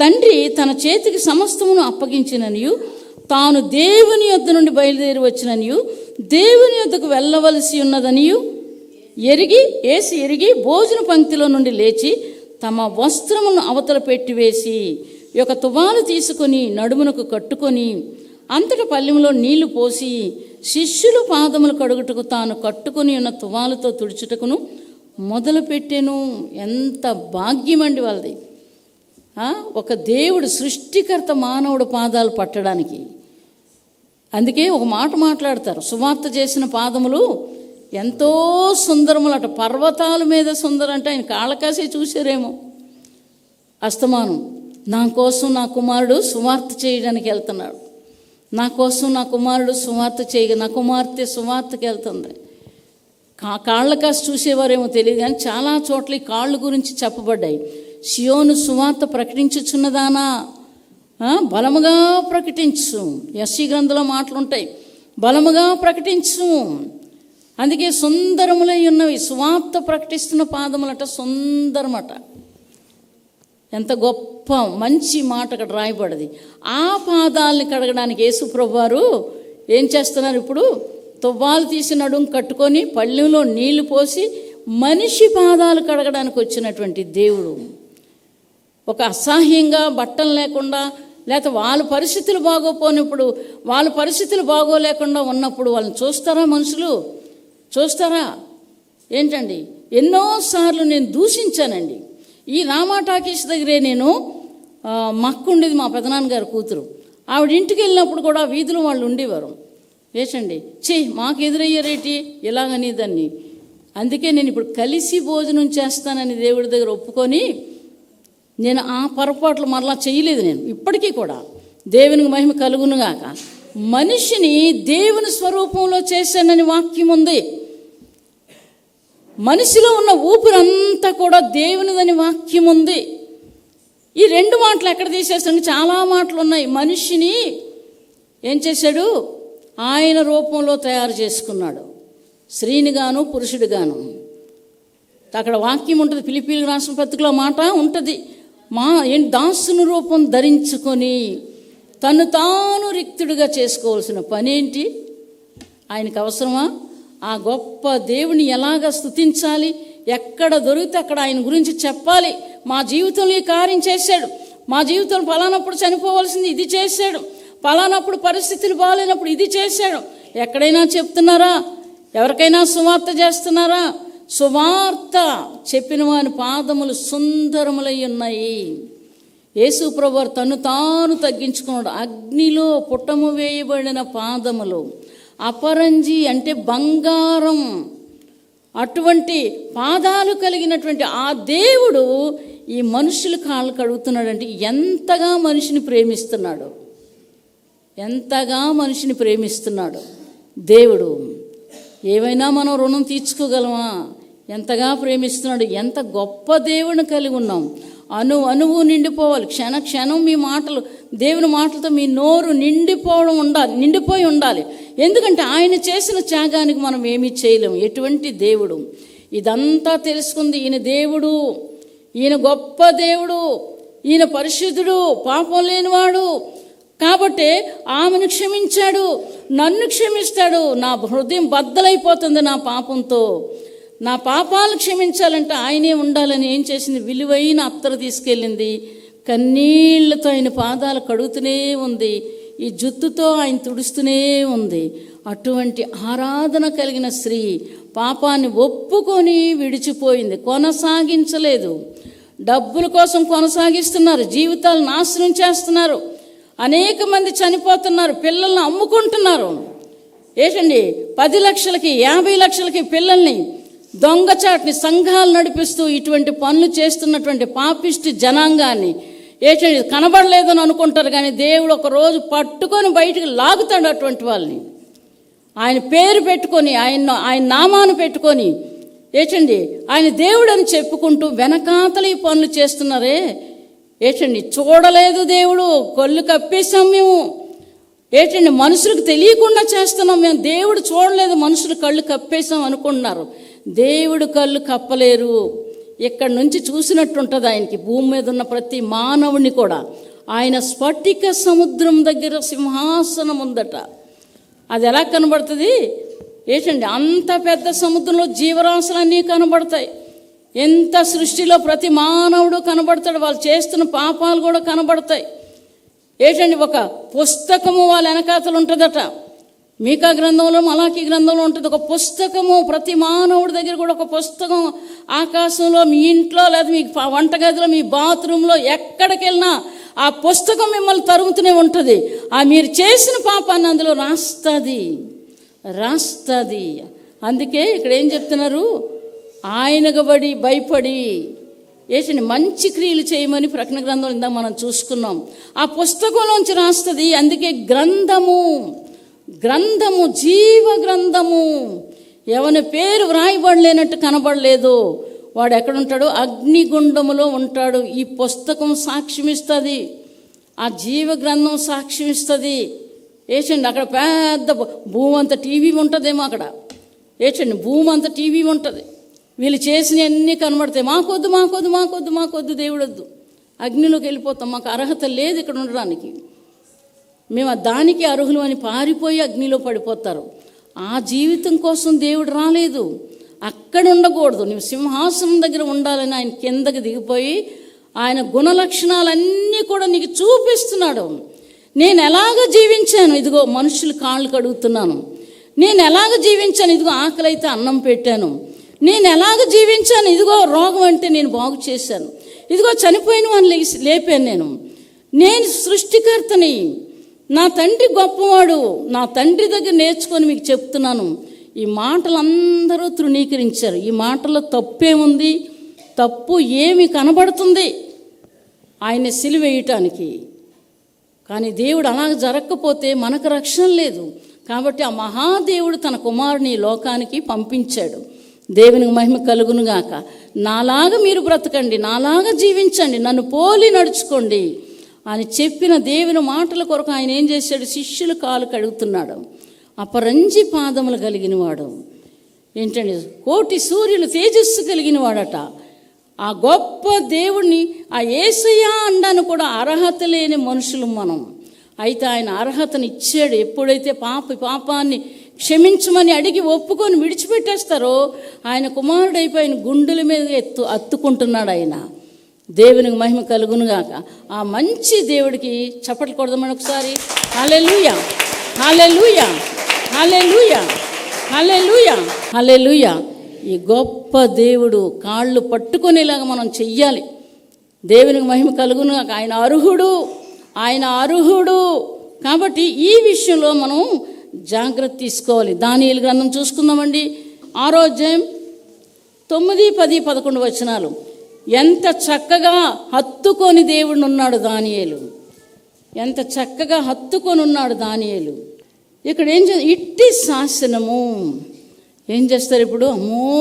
తండ్రి తన చేతికి సమస్తమును అప్పగించిననియు, తాను దేవుని యొద్ద నుండి బయలుదేరి వచ్చిననియు, దేవుని యొద్దకు వెళ్ళవలసి ఉన్నదనియు ఎరిగి భోజన పంక్తిలో నుండి లేచి తమ వస్త్రమును అవతల పెట్టివేసి ఒక తువాలు తీసుకొని నడుమునకు కట్టుకొని అంతట పల్లెంలో నీళ్లు పోసి శిష్యులు పాదములు కడుగుటకు తాను కట్టుకొని ఉన్న తువాలుతో తుడుచుటకును మొదలుపెట్టెను. ఎంత భాగ్యమండి వాళ్ళది. ఒక దేవుడు సృష్టికర్త మానవుడు పాదాలు పట్టడానికి. అందుకే ఒక మాట మాట్లాడతారు, సువార్త చేసిన పాదములు ఎంతో సుందరములట. పర్వతాల మీద సుందరం అంటే ఆయన కాళ్ళకాసి చూసారేమో అస్తమానం. నా కోసం నా కుమారుడు సువార్త చేయడానికి వెళ్తున్నాడు, నా కోసం నా కుమారుడు సువార్త నా కుమార్తె సువార్తకి వెళ్తుంది. కాళ్ళ కాసి చూసేవారేమో తెలియదు కానీ చాలా చోట్ల ఈ కాళ్ళ గురించి చెప్పబడ్డాయి. సియోను సువార్త ప్రకటించుచున్నదానా, బలముగా ప్రకటించు. యెషయా గ్రంథంలో మాటలుంటాయి, బలముగా ప్రకటించు. అందుకే సుందరములై ఉన్నవి సువార్త ప్రకటిస్తున్న పాదములట, సుందరమట. ఎంత గొప్ప మంచి మాట అక్కడ రాయబడింది. ఆ పాదాలని కడగడానికి యేసుప్రభు వారు ఏం చేస్తున్నారు? ఇప్పుడు తువ్వాలు తీసి నడుము కట్టుకొని పళ్ళెంలో నీళ్లు పోసి మనిషి పాదాలు కడగడానికి వచ్చినటువంటి దేవుడు. ఒక అసహ్యంగా బట్టలు లేకుండా, లేకపోతే వాళ్ళ పరిస్థితులు బాగోపోయినప్పుడు, వాళ్ళ పరిస్థితులు బాగోలేకుండా ఉన్నప్పుడు వాళ్ళని చూస్తారా? మనుషులు చూస్తారా? ఏంటండి, ఎన్నోసార్లు నేను దూషించానండి. ఈ రామా టాకీస్ దగ్గరే నేను మక్కుండేది, మా పెదనాన్నగారు కూతురు. ఆవిడ ఇంటికి వెళ్ళినప్పుడు కూడా వీధిలో వాళ్ళు ఉండేవారు. వేసండి, మాకు ఎదురయ్యారేటి ఇలాగని దాన్ని. అందుకే నేను ఇప్పుడు కలిసి భోజనం చేస్తానని దేవుడి దగ్గర ఒప్పుకొని నేను ఆ పొరపాట్లు మరలా చేయలేదు. నేను ఇప్పటికీ కూడా దేవునికి మహిమ కలుగునుగాక. మనిషిని దేవుని స్వరూపంలో చేశానని వాక్యం ఉంది. మనిషిలో ఉన్న ఊపిరంతా కూడా దేవునిదని వాక్యం ఉంది. ఈ రెండు మాటలు ఎక్కడ తీసేస్తాడు? చాలా మాటలు ఉన్నాయి. మనిషిని ఏం చేశాడు? ఆయన రూపంలో తయారు చేసుకున్నాడు, స్త్రీనిగాను పురుషుడిగాను. అక్కడ వాక్యం ఉంటుంది, ఫిలిప్పీయులకు రాసిన పత్రికలో మాట ఉంటుంది. దాసుని రూపం ధరించుకొని తను తాను రిక్తుడిగా చేసుకోవాల్సిన పనేంటి? ఆయనకు అవసరమా? ఆ గొప్ప దేవుని ఎలాగ స్తుతించాలి, ఎక్కడ దొరికితే అక్కడ ఆయన గురించి చెప్పాలి. మా జీవితంలో ఈ కార్యం చేశాడు, మా జీవితంలో పలానప్పుడు చనిపోవాల్సింది ఇది చేశాడు, పలానప్పుడు పరిస్థితులు బాగాలేనప్పుడు ఇది చేశాడు. ఎక్కడైనా చెప్తున్నారా? ఎవరికైనా సువార్త చేస్తున్నారా? సువార్త చెప్పిన వాని పాదములు సుందరములై ఉన్నాయి. యేసు ప్రభువు తను తాను తగ్గించుకున్నాడు. అగ్నిలో పుట్టము వేయబడిన పాదములు, అపరంజి అంటే బంగారం, అటువంటి పాదాలు కలిగినటువంటి ఆ దేవుడు ఈ మనుషుల కాళ్ళు కడుగుతున్నాడంటే ఎంతగా మనిషిని ప్రేమిస్తున్నాడు, ఎంతగా మనిషిని ప్రేమిస్తున్నాడు దేవుడు. ఏమైనా మనం రుణం తీర్చుకోగలమా? ఎంతగా ప్రేమిస్తున్నాడు. ఎంత గొప్ప దేవుని కలిగి ఉన్నాం. అణువు నిండిపోవాలి. క్షణ క్షణం మీ మాటలు, దేవుని మాటలతో మీ నోరు నిండిపోయి ఉండాలి. ఎందుకంటే ఆయన చేసిన త్యాగానికి మనం ఏమీ చేయలేము. ఎటువంటి దేవుడు! ఇదంతా తెలుసుకుంది. ఈయన దేవుడు, ఈయన గొప్ప దేవుడు, ఈయన పరిశుద్ధుడు, పాపం లేనివాడు. కాబట్టి ఆమెను క్షమించాడు, నన్ను క్షమిస్తాడు. నా హృదయం బద్దలైపోతుంది నా పాపంతో. నా పాపాలు క్షమించాలంటే ఆయనే ఉండాలని ఏం చేసింది? విలువైన అత్తరు తీసుకెళ్ళింది. కన్నీళ్లతో ఆయన పాదాలు కడుగుతూనే ఉంది. ఈ జుత్తుతో ఆయన తుడుస్తూనే ఉంది. అటువంటి ఆరాధన కలిగిన స్త్రీ పాపాన్ని ఒప్పుకొని విడిచిపోయింది, కొనసాగించలేదు. డబ్బుల కోసం కొనసాగిస్తున్నారు, జీవితాలు నాశనం చేస్తున్నారు. అనేక మంది చనిపోతున్నారు, పిల్లల్ని అమ్ముకుంటున్నారు. ఏంటండి 10 లక్షలకి 50 లక్షలకి పిల్లల్ని దొంగచాటుని సంఘాలు నడిపిస్తూ ఇటువంటి పనులు చేస్తున్నటువంటి పాపిష్టి జనాంగాన్ని ఏంటండి కనబడలేదని అనుకుంటారు. కానీ దేవుడు ఒకరోజు పట్టుకొని బయటికి లాగుతాడు అటువంటి వాళ్ళని. ఆయన పేరు పెట్టుకొని, ఆయన నామాను పెట్టుకొని ఏంటండి ఆయన దేవుడు అని చెప్పుకుంటూ వెనకాతలు ఈ పనులు చేస్తున్నారే. ఏంటండి చూడలేదు దేవుడు, కళ్ళు కప్పేసాం మేము. ఏంటండి మనుషులకు తెలియకుండా చేస్తున్నాం మేము. దేవుడు చూడలేదు, మనుషులు కళ్ళు కప్పేసాం అనుకుంటున్నారు. దేవుడు కళ్ళు కప్పలేరు. ఇక్కడి నుంచి చూసినట్టు ఉంటుంది ఆయనకి. భూమి మీద ఉన్న ప్రతి మానవుని కూడా ఆయన స్ఫటిక సముద్రం దగ్గర సింహాసనం ఉందట. అది ఎలా కనబడుతుంది? ఏంటండి అంత పెద్ద సముద్రంలో జీవరాశులన్నీ కనబడతాయి. ఎంత సృష్టిలో ప్రతి మానవుడు కనబడతాడు. వాళ్ళు చేస్తున్న పాపాలు కూడా కనబడతాయి. ఏంటండి ఒక పుస్తకము వాళ్ళ వెనకాతలు ఉంటుందట. మీకా గ్రంథంలో, మలాకీ గ్రంథంలో ఉంటుంది ఒక పుస్తకము. ప్రతి మానవుడి దగ్గర కూడా ఒక పుస్తకం. ఆకాశంలో, మీ ఇంట్లో, లేదా మీ వంటగదిలో, మీ బాత్రూంలో, ఎక్కడికి వెళ్ళినా ఆ పుస్తకం మిమ్మల్ని తరుగుతూనే ఉంటుంది. ఆ మీరు చేసిన పాపాన్ని అందులో రాస్తుంది. అందుకే ఇక్కడ ఏం చెప్తున్నారు? ఆయనకు భయపడి ఏంటండి మంచి క్రియలు చేయమని ప్రకటన గ్రంథంలో ఇందా మనం చూసుకున్నాం. ఆ పుస్తకంలోంచి రాస్తుంది. అందుకే గ్రంథము జీవ గ్రంథము. ఎవరి పేరు వ్రాయబడలేనట్టు కనబడలేదు వాడు ఎక్కడుంటాడు? అగ్నిగుండములో ఉంటాడు. ఈ పుస్తకం సాక్ష్యమిస్తుంది, ఆ జీవ గ్రంథం సాక్ష్యమిస్తుంది. ఏంటండి అక్కడ పెద్ద భూమి అంత టీవీ ఉంటుందేమో అక్కడ. ఏంటండి భూమి అంత టీవీ ఉంటుంది. వీళ్ళు చేసినవన్నీ కనబడతాయి. మాకొద్దు దేవుడు వద్దు, అగ్నిలోకి వెళ్ళిపోతాం, మాకు అర్హత లేదు ఇక్కడ ఉండడానికి, మేము దానికి అర్హులు అని పారిపోయి అగ్నిలో పడిపోతారు. ఆ జీవితం కోసం దేవుడు రాలేదు. అక్కడ ఉండకూడదు, నువ్వు సింహాసనం దగ్గర ఉండాలని ఆయన కిందకి దిగిపోయి ఆయన గుణలక్షణాలన్నీ కూడా నీకు చూపిస్తున్నాడు. నేను ఎలాగ జీవించాను, ఇదిగో మనుషులు కాళ్ళు కడుగుతున్నాను. నేను ఎలాగ జీవించాను, ఇదిగో ఆకలి అయితే అన్నం పెట్టాను. నేను ఎలాగ జీవించాను, ఇదిగో రోగం అంటే నేను బాగు చేశాను. ఇదిగో చనిపోయిన వాడిని లేపాను. నేను సృష్టికర్తని, నా తండ్రి గొప్పవాడు. నా తండ్రి దగ్గర నేర్చుకొని మీకు చెప్తున్నాను. ఈ మాటలు అందరూ తృణీకరించారు. ఈ మాటల్లో తప్పేముంది? తప్పు ఏమి కనబడుతుంది ఆయన సిలువేయటానికి? కానీ దేవుడు అలాగ జరగకపోతే మనకు రక్షణ లేదు. కాబట్టి ఆ మహాదేవుడు తన కుమారుని లోకానికి పంపించాడు. దేవునికి మహిమ కలుగునుగాక. నాలాగా మీరు బ్రతకండి, నాలాగా జీవించండి, నన్ను పోలి నడుచుకోండి అని చెప్పిన దేవుని మాటల కొరకు ఆయన ఏం చేశాడు? శిష్యులు కాలు కడుగుతున్నాడు. అపరంజి పాదములు కలిగిన వాడు. ఏంటండి, కోటి సూర్యులు తేజస్సు కలిగిన వాడట. ఆ గొప్ప దేవుణ్ణి, ఆ యేసయ్య అనడానికి కూడా అర్హత లేని మనుషులు మనం. అయితే ఆయన అర్హతను ఇచ్చాడు. ఎప్పుడైతే పాపాన్ని క్షమించమని అడిగి ఒప్పుకొని విడిచిపెట్టేస్తారో ఆయన కుమారుడైపోయి ఆయన గుండెల మీద అత్తుకుంటున్నాడు ఆయన. దేవునికి మహిమ కలుగునుగాక. ఆ మంచి దేవుడికి చప్పట్లు కొడదామని ఒకసారి. హల్లెలూయా, హల్లెలూయా, హల్లెలూయా, హల్లెలూయా, హల్లెలూయా. ఈ గొప్ప దేవుడు కాళ్ళు పట్టుకునేలాగా మనం చెయ్యాలి. దేవునికి మహిమ కలుగునుగాక. ఆయన అర్హుడు, ఆయన అర్హుడు. కాబట్టి ఈ విషయంలో మనం జాగ్రత్త తీసుకోవాలి. దానియేలు గ్రంథం చూసుకుందామండి. 6వ అధ్యాయం 9, 10, 11 వచనాలు. ఎంత చక్కగా హత్తుకొని దేవుడు ఉన్నాడు దానియేలు, ఎంత చక్కగా హత్తుకొని ఉన్నాడు దానియేలు. ఇక్కడ ఏం ఇట్టి శాసనము ఏం చేస్తారు ఇప్పుడు? అమ్మో,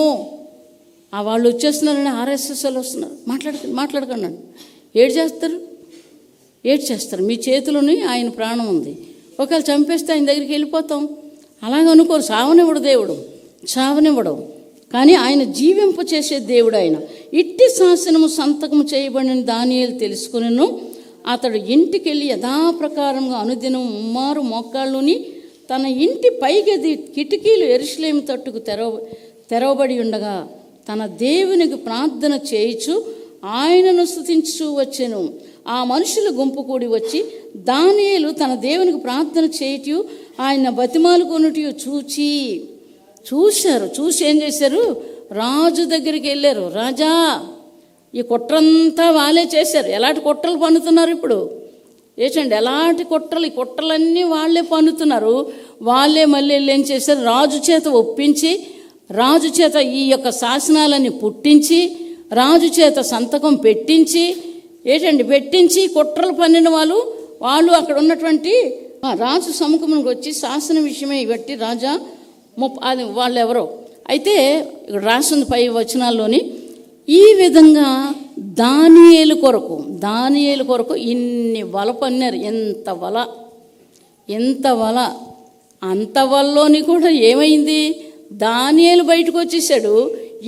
ఆ వాళ్ళు వచ్చేస్తున్నారని RSS వాళ్ళు వస్తున్నారు, మాట్లాడకన్నాడు. ఏడు చేస్తారు. మీ చేతిలోని ఆయన ప్రాణం ఉంది. ఒకవేళ చంపేస్తే ఆయన దగ్గరికి వెళ్ళిపోతాం. అలాగ అనుకోరు. చావనివ్వడం. కానీ ఆయన జీవింప చేసే దేవుడు ఆయన. ఇట్టి శాసనము సంతకము చేయబడిన దానియేలు తెలుసుకునేను. అతడు ఇంటికి వెళ్ళి యథాప్రకారంగా అనుదినం ముమ్మారు మోకాళ్ళుని తన ఇంటి పైగది కిటికీలు యెరూషలేము తట్టుకు తెరవబడి ఉండగా తన దేవునికి ప్రార్థన చేయుచు ఆయనను స్తుతించు వచ్చెను. ఆ మనుషుల గుంపు కూడి వచ్చి దానియేలు తన దేవునికి ప్రార్థన చేయటూ ఆయన బతిమాలుకొనుటయు చూసి ఏం చేశారు? రాజు దగ్గరికి వెళ్ళారు. రాజా, ఈ కుట్రంతా వాళ్ళే చేశారు. ఎలాంటి కుట్రలు పన్నుతున్నారు ఇప్పుడు? ఏంటండి, ఎలాంటి కుట్రలు? ఈ కుట్రలన్నీ వాళ్ళే పన్నుతున్నారు. వాళ్ళే మళ్ళీ ఏం చేశారు? రాజు చేత ఒప్పించి, రాజు చేత ఈ యొక్క శాసనాలని పుట్టించి, రాజు చేత సంతకం పెట్టించి కుట్రలు పన్నిన వాళ్ళు అక్కడ ఉన్నటువంటి రాజు సముఖమునికి వచ్చి శాసన విషయమే బట్టి రాజా అది వాళ్ళు ఎవరో అయితే ఇక్కడ రాసింది పై వచనాల్లోని. ఈ విధంగా దానియేలు కొరకు ఇన్ని వల పన్నారు. ఎంత వల అంత వల్లోని కూడా ఏమైంది? దానియేలు బయటకు వచ్చేసాడు.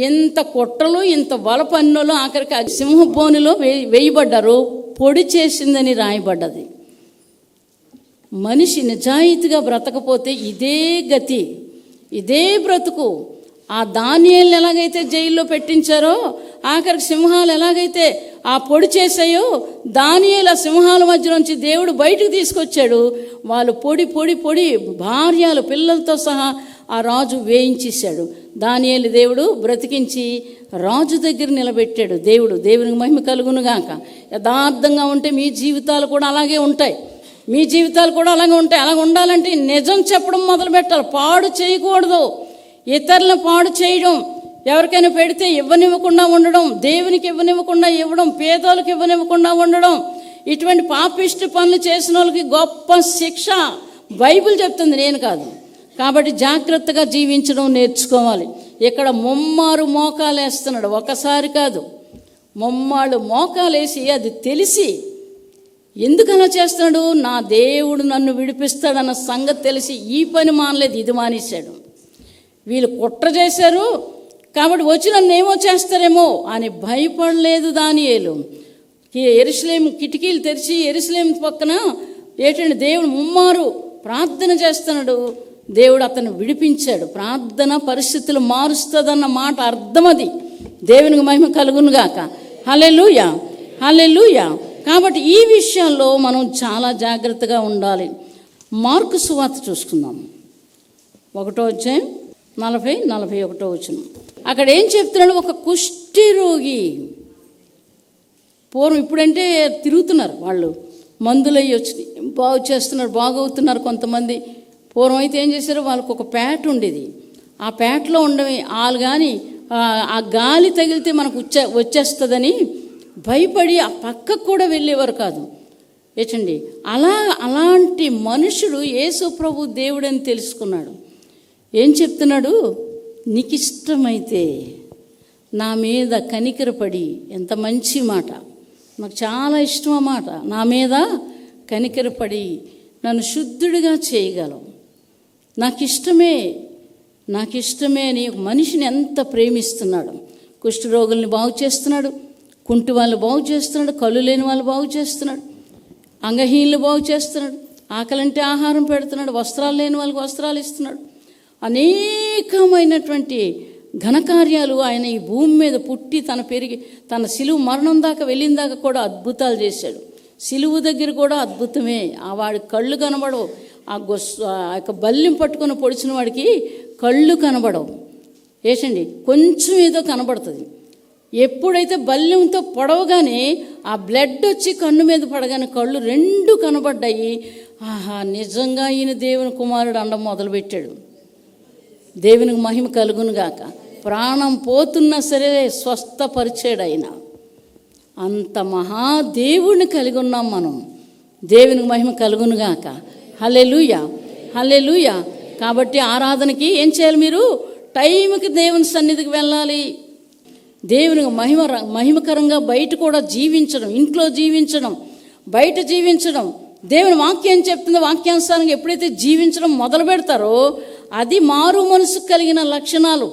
ఎంత కుట్రలు, ఇంత వల పన్నులు, ఆఖరికి సింహబోనులో వేయబడ్డారు. పొడి చేసిందని రాయబడ్డది. మనిషి నిజాయితీగా బ్రతకపోతే ఇదే గతి, ఇదే బ్రతుకు. ఆ దానియేలుని ఎలాగైతే జైల్లో పెట్టించారో, ఆఖరికి సింహాలు ఎలాగైతే ఆ పొడి చేసాయో, దానియేలు ఆ సింహాల మధ్య నుంచి దేవుడు బయటకు తీసుకొచ్చాడు. వాళ్ళు పొడి భార్యలు పిల్లలతో సహా ఆ రాజు వేయించేశాడు. దానియేలు దేవుడు బ్రతికించి రాజు దగ్గర నిలబెట్టాడు. దేవునికి మహిమ కలుగునుగాక. యథార్థంగా ఉంటే మీ జీవితాలు కూడా అలాగే ఉంటాయి. అలాగే ఉండాలంటే నిజం చెప్పడం మొదలు పెట్టాలి. పాడు చేయకూడదు. ఇతరులను పాడు చేయడం, ఎవరికైనా పెడితే ఇవ్వనివ్వకుండా ఉండడం, దేవునికి ఇవ్వనివ్వకుండా ఇవ్వడం, పేదోళ్ళకి ఇవ్వనివ్వకుండా ఉండడం, ఇటువంటి పాపిష్టి పనులు చేసిన వాళ్ళకి గొప్ప శిక్ష బైబిల్ చెప్తుంది, నేను కాదు. కాబట్టి జాగ్రత్తగా జీవించడం నేర్చుకోవాలి. ఇక్కడ ముమ్మారు మోకాలు వేస్తున్నాడు, ఒకసారి కాదు, ముమ్మాళ్ళు మోకాలేసి అది తెలిసి ఎందుకు అలా చేస్తున్నాడు? నా దేవుడు నన్ను విడిపిస్తాడన్న సంగతి తెలిసి ఈ పని మానలేదు, ఇది మానేశాడు. వీళ్ళు కుట్ర చేశారు కాబట్టి వచ్చి నన్ను ఏమో చేస్తారేమో అని భయపడలేదు దానియేలు. యెరూషలేము కిటికీలు తెరిచి యెరూషలేము పక్కన దేవుడు ముమ్మారు ప్రార్థన చేస్తున్నాడు. దేవుడు అతను విడిపించాడు. ప్రార్థన పరిస్థితులు మారుస్తుందన్న మాట అర్థం అది. దేవునికి మహిమ కలుగునుగాక. హల్లెలూయా, హల్లెలూయా. కాబట్టి ఈ విషయాల్లో మనం చాలా జాగ్రత్తగా ఉండాలి. మార్కు సువార్త చూసుకుందాం. 1వ అధ్యాయం 40-41 వచనం. అక్కడ ఏం చెప్తున్నాడు? ఒక కుష్టి రోగి. పూర్వం ఇప్పుడంటే తిరుగుతున్నారు వాళ్ళు, మందులయ్యి వచ్చి బాగవుతున్నారు కొంతమంది. పూర్వం అయితే ఏం చేశారు? వాళ్ళకు ఒక పేట ఉండేది. ఆ పేటలో ఉండవి వాళ్ళు కానీ ఆ గాలి తగిలితే మనకు వచ్చేస్తుందని భయపడి ఆ పక్కకు కూడా వెళ్ళేవారు కాదు. అలాంటి మనుషుడు యేసు ప్రభు దేవుడని తెలుసుకున్నాడు. ఏం చెప్తున్నాడు? నీకు ఇష్టమైతే నా మీద కనికరపడి, ఎంత మంచి మాట, నాకు చాలా ఇష్టం ఆ మాట, నా మీద కనికరపడి నన్ను శుద్ధుడిగా చేయగలవు. నాకు ఇష్టమే నాకు ఇష్టమే అని ఒక మనిషిని ఎంత ప్రేమిస్తున్నాడు. కుష్ఠరోగుల్ని బాగు చేస్తున్నాడు, కుంటి వాళ్ళు బాగు చేస్తున్నాడు, కళ్ళు లేని వాళ్ళు బాగు చేస్తున్నాడు, అంగహీనులు బాగు చేస్తున్నాడు, ఆకలంటే ఆహారం పెడుతున్నాడు, వస్త్రాలు లేని వాళ్ళకి వస్త్రాలు ఇస్తున్నాడు. అనేకమైనటువంటి ఘనకార్యాలు ఆయన ఈ భూమి మీద పుట్టి తన సిలువు మరణం దాకా వెళ్ళిన దాకా కూడా అద్భుతాలు చేశాడు. సిలువు దగ్గర కూడా అద్భుతమే. ఆ వాడి కళ్ళు కనబడవు. ఆ యొక్క బల్లిం పట్టుకొని పొడిచిన వాడికి కళ్ళు కనబడవు. ఏసండి, కొంచెం ఏదో కనబడుతుంది. ఎప్పుడైతే బల్యంతో పొడవగానే ఆ బ్లడ్ వచ్చి కన్ను మీద పడగానే కళ్ళు రెండు కనబడ్డాయి. ఆహా, నిజంగా ఈయన దేవుని కుమారుడు అండం మొదలుపెట్టాడు. దేవునికి మహిమ కలుగునుగాక. ప్రాణం పోతున్నా సరే స్వస్థపరిచాడు ఆయన. అంత మహాదేవుడిని కలిగి ఉన్నాం మనం. దేవునికి మహిమ కలుగునుగాక. హల్లెలూయా, హల్లెలూయా. కాబట్టి ఆరాధనకి ఏం చేయాలి? మీరు టైంకి దేవుని సన్నిధికి వెళ్ళాలి. దేవునికి మహిమకరంగా బయట కూడా జీవించడం, ఇంట్లో జీవించడం, బయట జీవించడం. దేవుని వాక్యం చెప్తుందో వాక్యానుసారంగా ఎప్పుడైతే జీవించడం మొదలు పెడతారో అది మారు మనసు కలిగిన లక్షణాలు.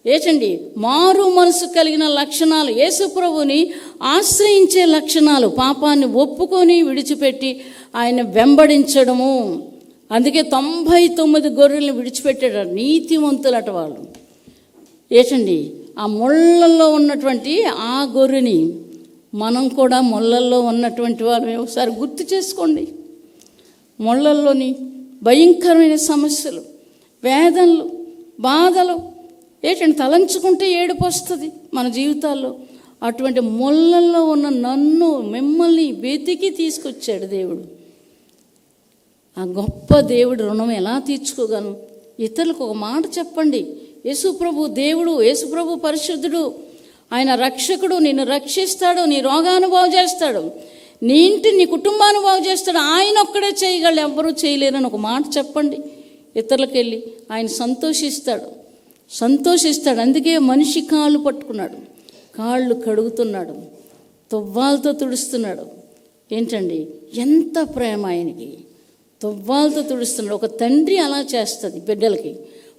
ఏచండి, మారు మనసు కలిగిన లక్షణాలు, యేసు ప్రభుని ఆశ్రయించే లక్షణాలు, పాపాన్ని ఒప్పుకొని విడిచిపెట్టి ఆయన వెంబడించడము. అందుకే 99 గొర్రెలను విడిచిపెట్టాడు నీతిమంతులట వాళ్ళు. ఏచండి, ఆ ముళ్ళల్లో ఉన్నటువంటి ఆ గొర్రెని మనం కూడా ముళ్ళల్లో ఉన్నటువంటి వాళ్ళని ఒకసారి గుర్తు చేసుకోండి. ముళ్ళల్లోని భయంకరమైన సమస్యలు, వేదనలు, బాధలు ఏంటంటే తలంచుకుంటే ఏడుపు వస్తుంది మన జీవితాల్లో. అటువంటి ముళ్ళల్లో ఉన్న నన్ను మిమ్మల్ని వెతికి తీసుకొచ్చాడు దేవుడు. ఆ గొప్ప దేవుడు రుణం ఎలా తీర్చుకోగలను? ఇతరులకు ఒక మాట చెప్పండి. యేసుప్రభు దేవుడు, యేసుప్రభు పరిశుద్ధుడు, ఆయన రక్షకుడు. నిన్ను రక్షిస్తాడు, నీ రోగాన్ని బాగు చేస్తాడు, నీ ఇంటి నీ కుటుంబాన్ని బాగు చేస్తాడు. ఆయన ఒక్కడే చేయగలడు, ఎవ్వరూ చేయలేరని ఒక మాట చెప్పండి. ఇతరులకు వెళ్ళి ఆయన సంతోషిస్తాడు. అందుకే మనిషి కాళ్ళు పట్టుకున్నాడు, కాళ్ళు కడుగుతున్నాడు, తువ్వాలతో తుడుస్తున్నాడు. ఏంటండి, ఎంత ప్రేమ ఆయనకి! తువ్వాలతో తుడుస్తున్నాడు. ఒక తండ్రి అలా చేస్తుంది బిడ్డలకి,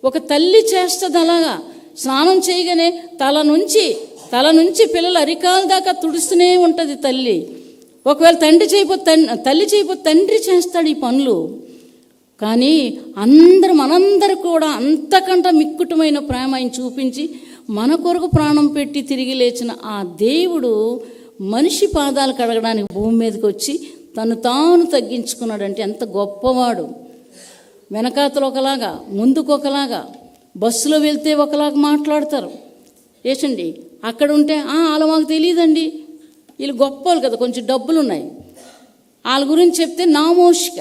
ఒక తల్లి చేస్తుంది అలాగా. స్నానం చేయగానే తల నుంచి పిల్లల అరికాల దాకా తుడుస్తూనే ఉంటుంది తల్లి. ఒకవేళ తల్లి చేయకపోతే తండ్రి చేస్తాడు ఈ పనులు. కానీ మనందరూ కూడా అంతకంటే మిక్కుటమైన ప్రేమ ఆయన చూపించి మన కొరకు ప్రాణం పెట్టి తిరిగి లేచిన ఆ దేవుడు మనిషి పాదాలు కడగడానికి భూమి మీదకి వచ్చి తను తాను తగ్గించుకున్నాడంటే ఎంత గొప్పవాడు. వెనకాతలు ఒకలాగా, ముందుకు ఒకలాగా, బస్సులో వెళ్తే ఒకలాగా మాట్లాడతారు. ఏసండి, అక్కడ ఉంటే వాళ్ళ మాకు తెలియదండి, వీళ్ళు గొప్పవాళ్ళు కదా, కొంచెం డబ్బులు ఉన్నాయి, వాళ్ళ గురించి చెప్తే నామోషిక.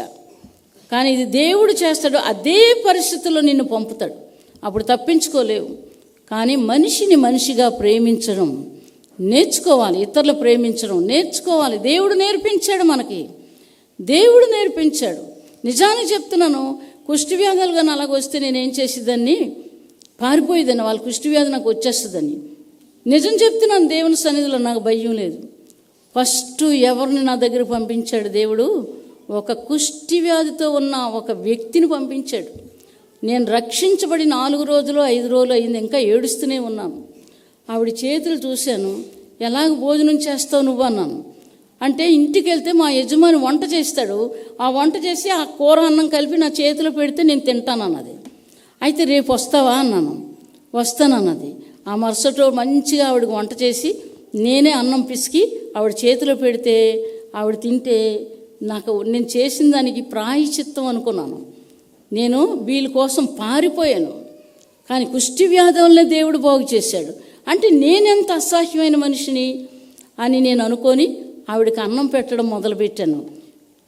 కానీ ఇది దేవుడు చేస్తాడు. అదే పరిస్థితుల్లో నిన్ను పంపుతాడు, అప్పుడు తప్పించుకోలేవు. కానీ మనిషిని మనిషిగా ప్రేమించడం నేర్చుకోవాలి, ఇతరులు ప్రేమించడం నేర్చుకోవాలి. దేవుడు నేర్పించాడు, మనకి దేవుడు నేర్పించాడు. నిజానికి చెప్తున్నాను, కుష్ఠవ్యాధులు కానీ అలాగ వస్తే నేనేం చేసేదాన్ని, పారిపోయేదాన్ని. వాళ్ళ కుష్ఠవ్యాధి నాకు వచ్చేస్తుందని. నిజం చెప్తున్నాను, దేవుని సన్నిధిలో నాకు భయం లేదు. ఫస్ట్ ఎవరిని నా దగ్గర పంపించాడు దేవుడు? ఒక కుష్ఠవ్యాధితో ఉన్న ఒక వ్యక్తిని పంపించాడు. నేను రక్షించబడి 4 రోజులు 5 రోజులు అయింది, ఇంకా ఏడుస్తూనే ఉన్నాను. ఆవిడ చేతులు చూశాను. ఎలాగ భోజనం చేస్తావు నువ్వు అన్నాను. అంటే ఇంటికి వెళ్తే మా యజమాని వంట చేస్తాడు, ఆ వంట చేసి ఆ కూర అన్నం కలిపి నా చేతిలో పెడితే నేను తింటాను అన్నది. అయితే రేపు వస్తావా అన్నాను. వస్తానన్నది. ఆ మరుసటి రోజు మంచిగా ఆవిడకి వంట చేసి నేనే అన్నం పిసికి ఆవిడ చేతిలో పెడితే ఆవిడ తింటే నేను చేసిన దానికి ప్రాయశ్చిత్తం అనుకున్నాను. నేను వీళ్ళ కోసం పారిపోయాను, కానీ కుష్ఠవ్యాధి వల్లే దేవుడు బాగు చేశాడు. అంటే నేనెంత అసహ్యమైన మనిషిని అని నేను అనుకొని ఆవిడకి అన్నం పెట్టడం మొదలుపెట్టాను.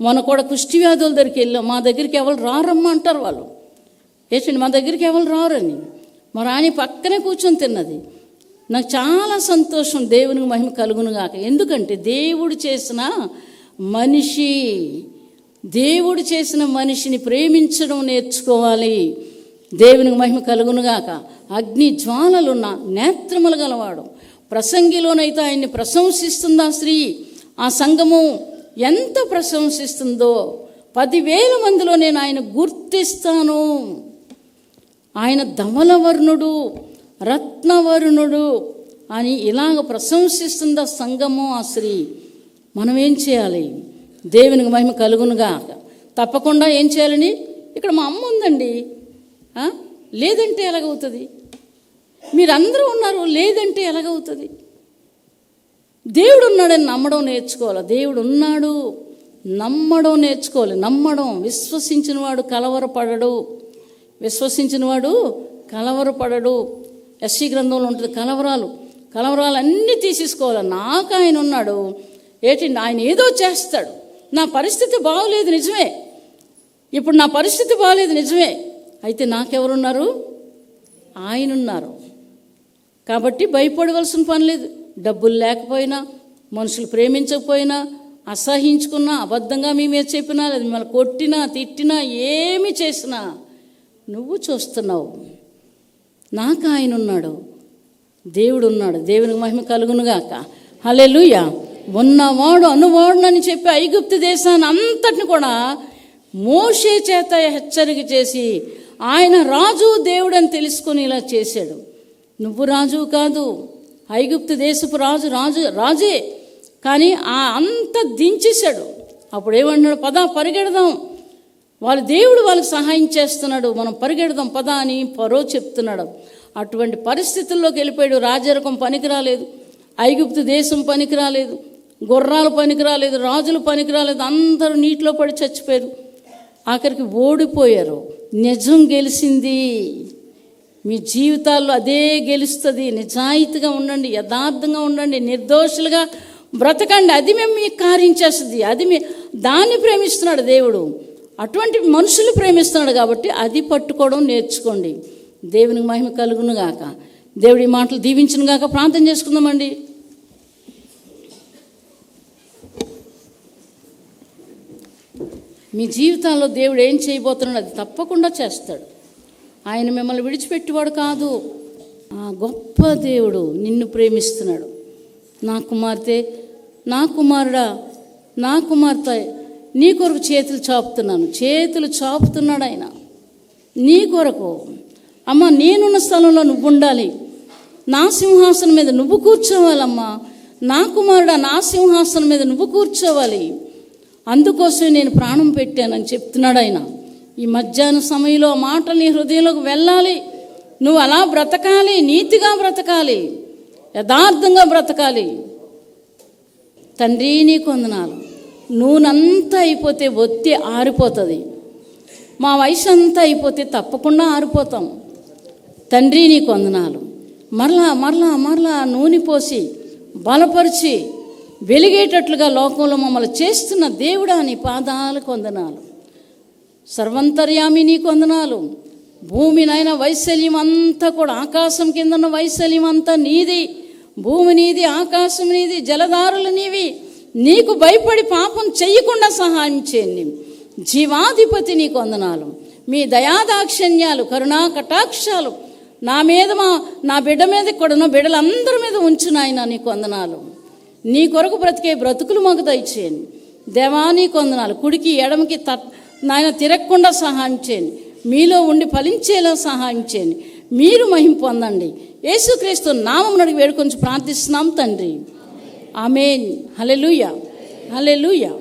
మొన్న కూడా కుష్ఠవ్యాధుల దగ్గరికి వెళ్ళాం. మా దగ్గరికి ఎవరు రారమ్మా అంటారు వాళ్ళు. ఏంటండి, మా దగ్గరికి ఎవరు రారని. మా రాణి పక్కనే కూర్చొని తిన్నది. నాకు చాలా సంతోషం. దేవునికి మహిమ కలుగునుగాక. ఎందుకంటే దేవుడు చేసిన మనిషిని ప్రేమించడం నేర్చుకోవాలి. దేవునికి మహిమ కలుగునుగాక. అగ్ని జ్వాలలున్న నేత్రములు గలవాడు. ప్రసంగిలోనైతే ఆయన్ని ప్రశంసిస్తుందా స్త్రీ, ఆ సంఘము ఎంత ప్రశంసిస్తుందో 10,000 మందిలో నేను ఆయన గుర్తిస్తాను. ఆయన ధవలవర్ణుడు, రత్నవర్ణుడు అని ఇలాగ ప్రశంసిస్తుందా సంఘము ఆ స్త్రీ. మనం ఏం చేయాలి? దేవునికి మహిమ కలుగునుగా. తప్పకుండా ఏం చేయాలని, ఇక్కడ మా అమ్మ ఉందండి, లేదంటే ఎలాగవుతుంది? మీరందరూ ఉన్నారు, లేదంటే ఎలాగవుతుంది? దేవుడు ఉన్నాడని నమ్మడం నేర్చుకోవాలి. దేవుడు ఉన్నాడు నమ్మడం నేర్చుకోవాలి. నమ్మడం, విశ్వసించినవాడు కలవరపడడు, విశ్వసించినవాడు కలవరపడడు. యెషయా గ్రంథంలో ఉంటుంది, కలవరాలు అన్నీ తీసేసుకోవాలి. నాకు ఆయన ఉన్నాడు, ఏంటి ఆయన ఏదో చేస్తాడు. నా పరిస్థితి బాగోలేదు నిజమే, ఇప్పుడు నా పరిస్థితి బాగోలేదు నిజమే, అయితే నాకెవరున్నారు? ఆయన ఉన్నారు. కాబట్టి భయపడవలసిన పని లేదు. డబ్బులు లేకపోయినా, మనుషులు ప్రేమించకపోయినా, అసహించుకున్నా, అబద్ధంగా మీ మీద చెప్పినా, లేదా మిమ్మల్ని కొట్టినా తిట్టినా, ఏమి చేసినా నువ్వు చూస్తున్నావు, నాకు ఆయన ఉన్నాడు, దేవుడు ఉన్నాడు. దేవునికి మహిమ కలుగునుగాక. హల్లెలూయా. ఉన్నవాడు అనువాడునని చెప్పి ఐగుప్తు దేశాన్ని అంతటిని కూడా మోషే చేత హెచ్చరిక చేసి ఆయన రాజు దేవుడు అని తెలుసుకొని ఇలా చేశాడు. నువ్వు రాజు కాదు, ఐగుప్తు దేశపు రాజే, కానీ అంత దించేశాడు. అప్పుడు ఏమన్నాడు? పద పరిగెడదాం, వాళ్ళ దేవుడు వాళ్ళకి సహాయం చేస్తున్నాడు, మనం పరిగెడదాం పద అని ఫరో చెప్తున్నాడు. అటువంటి పరిస్థితుల్లోకి వెళ్ళిపోయాడు. రాజరకం పనికిరాలేదు, ఐగుప్తు దేశం పనికిరాలేదు, గుర్రాలు పనికిరాలేదు, రాజులు పనికిరాలేదు, అందరూ నీటిలో పడి చచ్చిపోయారు. ఆఖరికి ఓడిపోయారు. నిజం గెలిచింది. మీ జీవితాల్లో అదే గెలుస్తుంది. నిజాయితీగా ఉండండి, యథార్థంగా ఉండండి, నిర్దోషులుగా బ్రతకండి. అది మేము మీకు కార్యం చేస్తుంది. దాన్ని ప్రేమిస్తున్నాడు దేవుడు. అటువంటి మనుషులు ప్రేమిస్తున్నాడు కాబట్టి అది పట్టుకోవడం నేర్చుకోండి. దేవునికి మహిమ కలుగునుగాక. దేవుడి మాటలు దీవించునుగాక. ప్రార్థన చేసుకుందామండి. మీ జీవితాల్లో దేవుడు ఏం చేయబోతున్నాడు అది తప్పకుండా చేస్తాడు. ఆయన మిమ్మల్ని విడిచిపెట్టేవాడు కాదు. ఆ గొప్ప దేవుడు నిన్ను ప్రేమిస్తున్నాడు. నా కుమార్తె, నా కుమారుడా, నా కుమార్తె, నీ కొరకు చేతులు చాపుతున్నాడు ఆయన నీ కొరకు. అమ్మ, నేనున్న స్థలంలో నువ్వు ఉండాలి, నా సింహాసనం మీద నువ్వు కూర్చోవాలమ్మా. నా కుమారుడా, నా సింహాసనం మీద నువ్వు కూర్చోవాలి, అందుకోసం నేను ప్రాణం పెట్టానని చెప్తున్నాడు ఆయన. ఈ మధ్యాహ్న సమయంలో ఆ మాటలు నీ హృదయంలోకి వెళ్ళాలి. నువ్వు అలా బ్రతకాలి, నీతిగా బ్రతకాలి, యథార్థంగా బ్రతకాలి. తండ్రి నీకు వందనాలు. నూనెంతా అయిపోతే ఒత్తి ఆరిపోతుంది. మా వయసు అంతా అయిపోతే తప్పకుండా ఆరిపోతాం. తండ్రి నీకు వందనాలు. మరలా నూనె పోసి బలపరిచి వెలిగేటట్లుగా లోకంలో మమ్మల్ని చేస్తున్న దేవుడా నీ పాదాలకు వందనాలు. సర్వంతర్యామి నీకు వందనాలు. భూమినైనా వైశల్యం అంతా కూడా, ఆకాశం కింద ఉన్న వైశల్యం అంతా నీది. భూమి నీది, ఆకాశం నీది, జలధారులు నీవి. నీకు భయపడి పాపం చెయ్యకుండా సహాయం చేయండి. జీవాధిపతి నీకు వందనాలు. మీ దయాదాక్షిణ్యాలు, కరుణా కటాక్షాలు నా మీద, నా బిడ్డ మీద, ఇక్కడ ఉన్న బిడ్డలందరి మీద ఉంచు నాయన. నీకు వందనాలు. నీ కొరకు బ్రతికే బ్రతుకులు మాకు దయచేయండి దేవా. నీకు వందనాలు. కుడికి ఎడమకి నాయన తిరగకుండా సహాయం చేయండి. మీలో ఉండి ఫలించేలా సహాయం చేయండి. మీరు మహిమ పొందండి. యేసుక్రీస్తు నామమున అడిగి వేడుకొని ప్రార్థిస్తున్నాం తండ్రి. ఆమేన్. హల్లెలూయా, హల్లెలూయా.